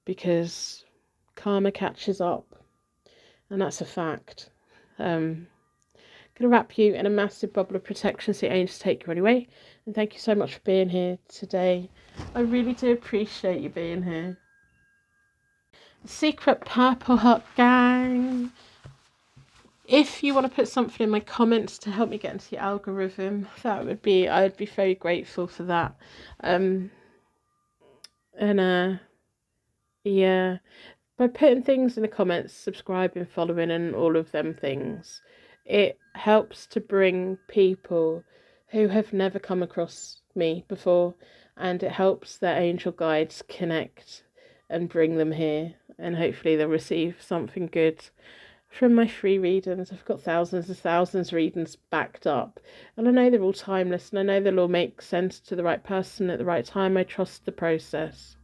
because karma catches up, and that's a fact. Going to wrap you in a massive bubble of protection so your angels take you anyway. And thank you so much for being here today. I really do appreciate you being here. Secret Purple Heart Gang. If you want to put something in my comments to help me get into the algorithm, I would be very grateful for that. Yeah, by putting things in the comments, subscribing, following, and all of them things, it helps to bring people who have never come across me before, and it helps their angel guides connect and bring them here, and hopefully they'll receive something good from my free readings. I've got thousands and thousands of readings backed up, and I know they're all timeless, and I know they'll all make sense to the right person at the right time. I trust the process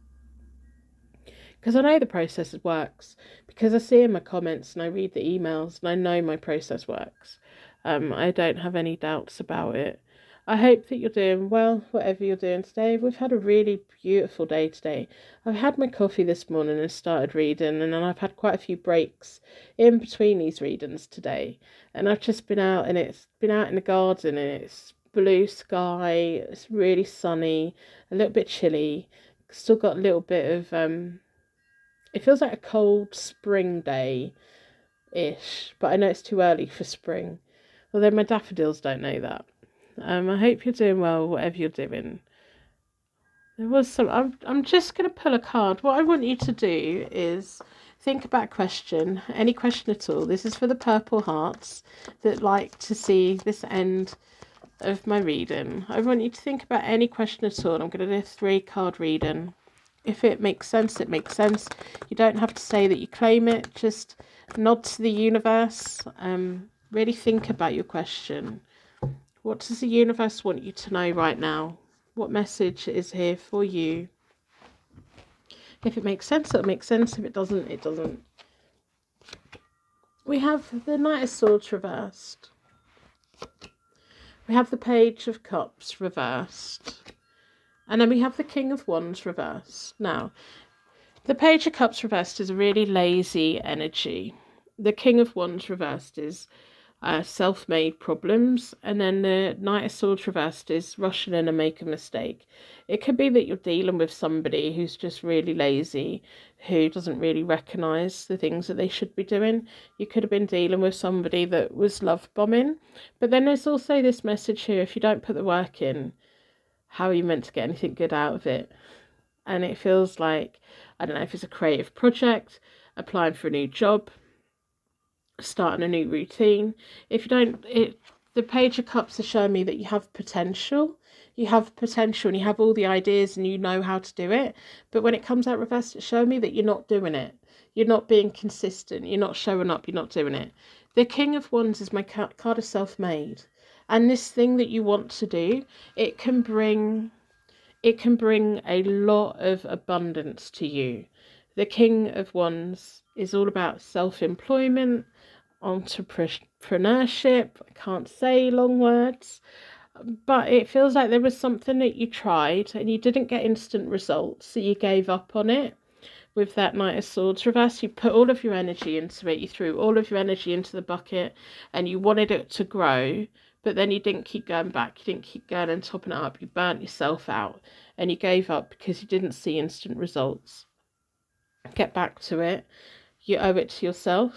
because I know the process works, because I see in my comments and I read the emails and I know my process works. I don't have any doubts about it. I hope that you're doing well, whatever you're doing today. We've had a really beautiful day today. I've had my coffee this morning and started reading, and then I've had quite a few breaks in between these readings today. And I've just been out, and it's been out in the garden, and it's blue sky, it's really sunny, a little bit chilly, Still got a little bit of it feels like a cold spring day ish, but I know it's too early for spring. Although my daffodils don't know that. I hope you're doing well, whatever you're doing. There was some. I'm just going to pull a card. What I want you to do is think about a question, any question at all. This is for the purple hearts that like to see this end of my reading. I want you to think about any question at all. I'm going to do a 3-card reading. If it makes sense, it makes sense. You don't have to say that you claim it. Just nod to the universe. Really think about your question. What does the universe want you to know right now? What message is here for you? If it makes sense, it'll make sense. If it doesn't, it doesn't. We have the Knight of Swords reversed. We have the Page of Cups reversed. And then we have the King of Wands reversed. Now, the Page of Cups reversed is a really lazy energy. The King of Wands reversed is self-made problems, and then the Knight of Swords reversed is rushing in and make a mistake. It could be that you're dealing with somebody who's just really lazy, who doesn't really recognise the things that they should be doing. You could have been dealing with somebody that was love bombing, but then there's also this message here: if you don't put the work in, how are you meant to get anything good out of it? And it feels like, I don't know if it's a creative project, applying for a new job, starting a new routine. If you don't, the Page of Cups is showing me that you have potential. You have potential and you have all the ideas and you know how to do it. But when it comes out reversed, it's showing me that you're not doing it. You're not being consistent. You're not showing up. You're not doing it. The King of Wands is my card of self-made. And this thing that you want to do, it can bring a lot of abundance to you. The King of Wands is all about self-employment, entrepreneurship. I can't say long words, but it feels like there was something that you tried and you didn't get instant results, so you gave up on it. With that Knight of Swords reverse, you put all of your energy into it, you threw all of your energy into the bucket and you wanted it to grow, but then you didn't keep going back, you didn't keep going and topping it up, you burnt yourself out and you gave up because you didn't see instant results. Get back to it. You owe it to yourself.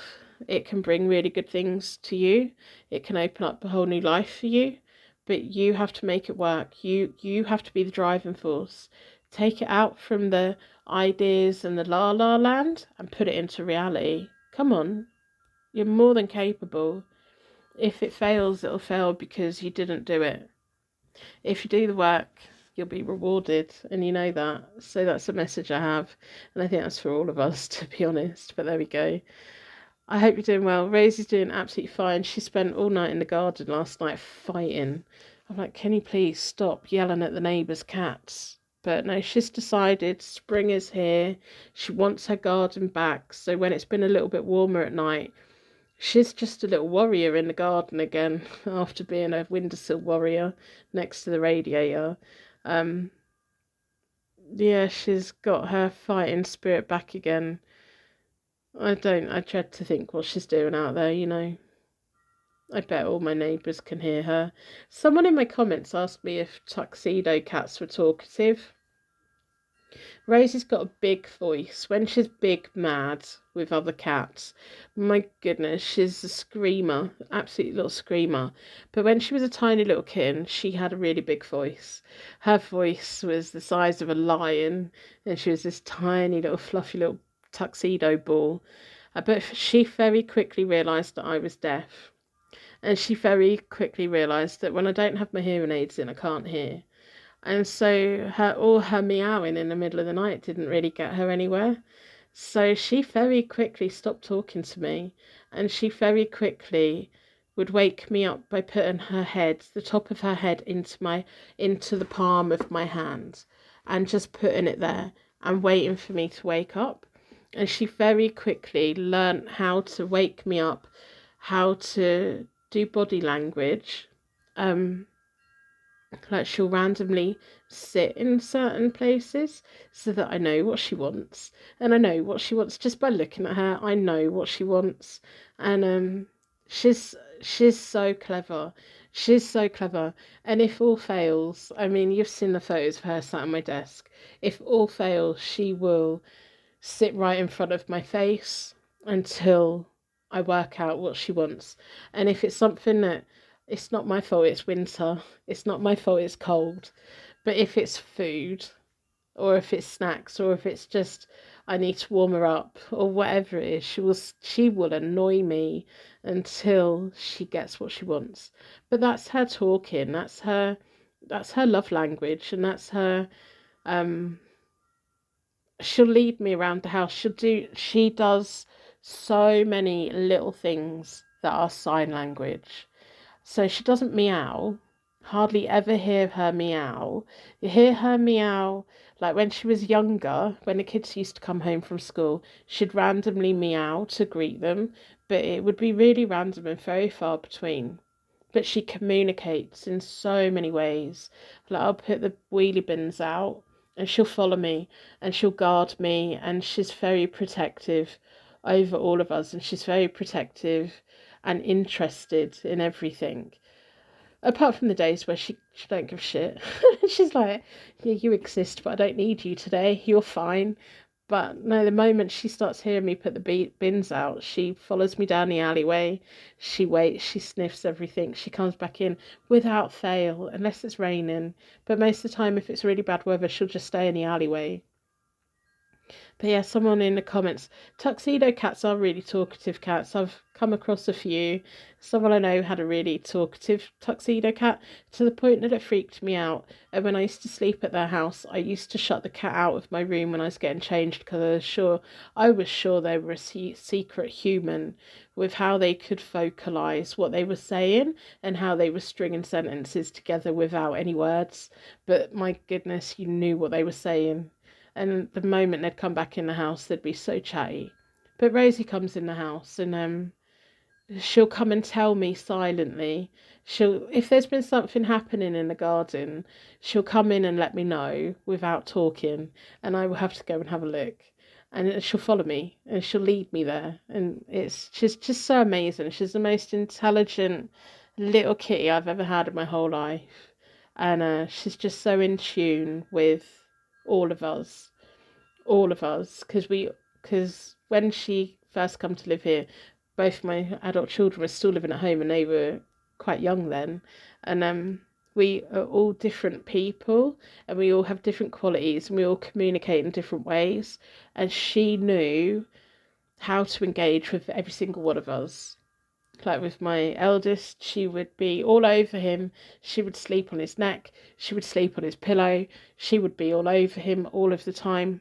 It can bring really good things to you. It can open up a whole new life for you, but you have to make it work. You have to be the driving force. Take it out from the ideas and the la la land and put it into reality. Come on, you're more than capable. If it fails, it'll fail because you didn't do it. If you do the work, you'll be rewarded, and you know that. So that's a message I have, and I think that's for all of us, to be honest. But there we go. I hope you're doing well. Rosie's doing absolutely fine. She spent all night in the garden last night fighting. I'm like, can you please stop yelling at the neighbours' cats? But no, she's decided spring is here. She wants her garden back. So when it's been a little bit warmer at night, she's just a little warrior in the garden again after being a windowsill warrior next to the radiator. Yeah, she's got her fighting spirit back again. I dread to think what she's doing out there, you know. I bet all my neighbours can hear her. Someone in my comments asked me if tuxedo cats were talkative. Rosie's got a big voice. When she's big mad with other cats, my goodness, she's a screamer, absolute little screamer. But when she was a tiny little kitten, she had a really big voice. Her voice was the size of a lion, and she was this tiny little fluffy little tuxedo ball. But she very quickly realised that I was deaf. And she very quickly realised that when I don't have my hearing aids in, I can't hear. And so all her meowing in the middle of the night didn't really get her anywhere. So she very quickly stopped talking to me, and she very quickly would wake me up by putting the top of her head into the palm of my hand and just putting it there and waiting for me to wake up. And she very quickly learnt how to wake me up, how to do body language. Like she'll randomly sit in certain places so that I know what she wants. And I know what she wants just by looking at her. I know what she wants. And she's so clever. She's so clever. And if all fails, I mean, you've seen the photos of her sat on my desk. If all fails, she will sit right in front of my face until I work out what she wants. And if it's something that it's not my fault, it's winter, it's not my fault, it's cold. But if it's food, or if it's snacks, or if it's just I need to warm her up, or whatever it is, she will annoy me until she gets what she wants. But that's her talking, that's her love language, and that's her um she'll lead me around the house. She does so many little things that are sign language. So she doesn't meow. Hardly ever hear her meow. You hear her meow like when she was younger, when the kids used to come home from school, she'd randomly meow to greet them, but it would be really random and very far between. But she communicates in so many ways. Like I'll put the wheelie bins out and she'll follow me and she'll guard me, and she's very protective over all of us, and she's very protective and interested in everything. Apart from the days where she don't give a shit. She's like, yeah, you exist, but I don't need you today. You're fine. But no, the moment she starts hearing me put the bins out, she follows me down the alleyway. She waits, she sniffs everything. She comes back in without fail, unless it's raining. But most of the time, if it's really bad weather, she'll just stay in the alleyway. But yeah, someone in the comments, tuxedo cats are really talkative cats. I've come across a few. Someone I know had a really talkative tuxedo cat to the point that it freaked me out. And when I used to sleep at their house, I used to shut the cat out of my room when I was getting changed because I was sure they were a secret human with how they could vocalize what they were saying and how they were stringing sentences together without any words. But my goodness, you knew what they were saying. And the moment they'd come back in the house, they'd be so chatty. But Rosie comes in the house, and she'll come and tell me silently. If there's been something happening in the garden, she'll come in and let me know without talking, and I will have to go and have a look. And she'll follow me, and she'll lead me there. And she's just so amazing. She's the most intelligent little kitty I've ever had in my whole life, and she's just so in tune with all of us, because when she first come to live here, both my adult children were still living at home, and they were quite young then, and we are all different people, and we all have different qualities, and we all communicate in different ways, and she knew how to engage with every single one of us. Like with my eldest, she would be all over him. She would sleep on his neck. She would sleep on his pillow. She would be all over him all of the time.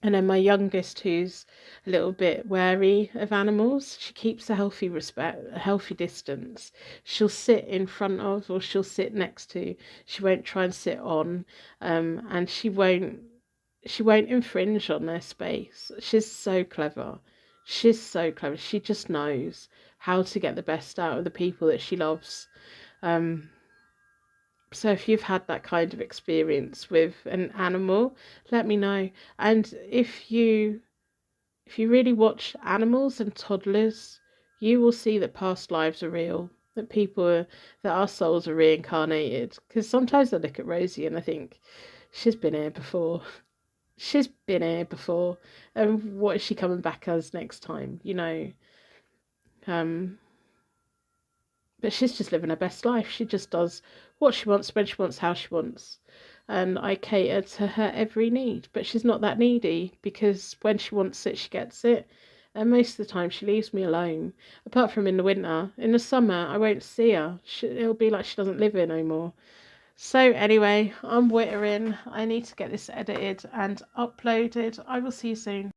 And then my youngest, who's a little bit wary of animals, she keeps a healthy distance. She'll sit in front of, or she'll sit next to. She won't try and sit on, and she won't infringe on their space. She's so clever. She's so clever. She just knows how to get the best out of the people that she loves. Um, so if you've had that kind of experience with an animal, let me know. And if you really watch animals and toddlers, you will see that past lives are real. That our souls are reincarnated. Because sometimes I look at Rosie and I think, she's been here before. She's been here before. And what is she coming back as next time? Um, but she's just living her best life. She just does what she wants, when she wants, how she wants. And I cater to her every need. But she's not that needy, because when she wants it, she gets it. And most of the time, she leaves me alone. Apart from in the winter. In the summer, I won't see her. It'll be like she doesn't live here no more. So anyway, I'm wittering. I need to get this edited and uploaded. I will see you soon.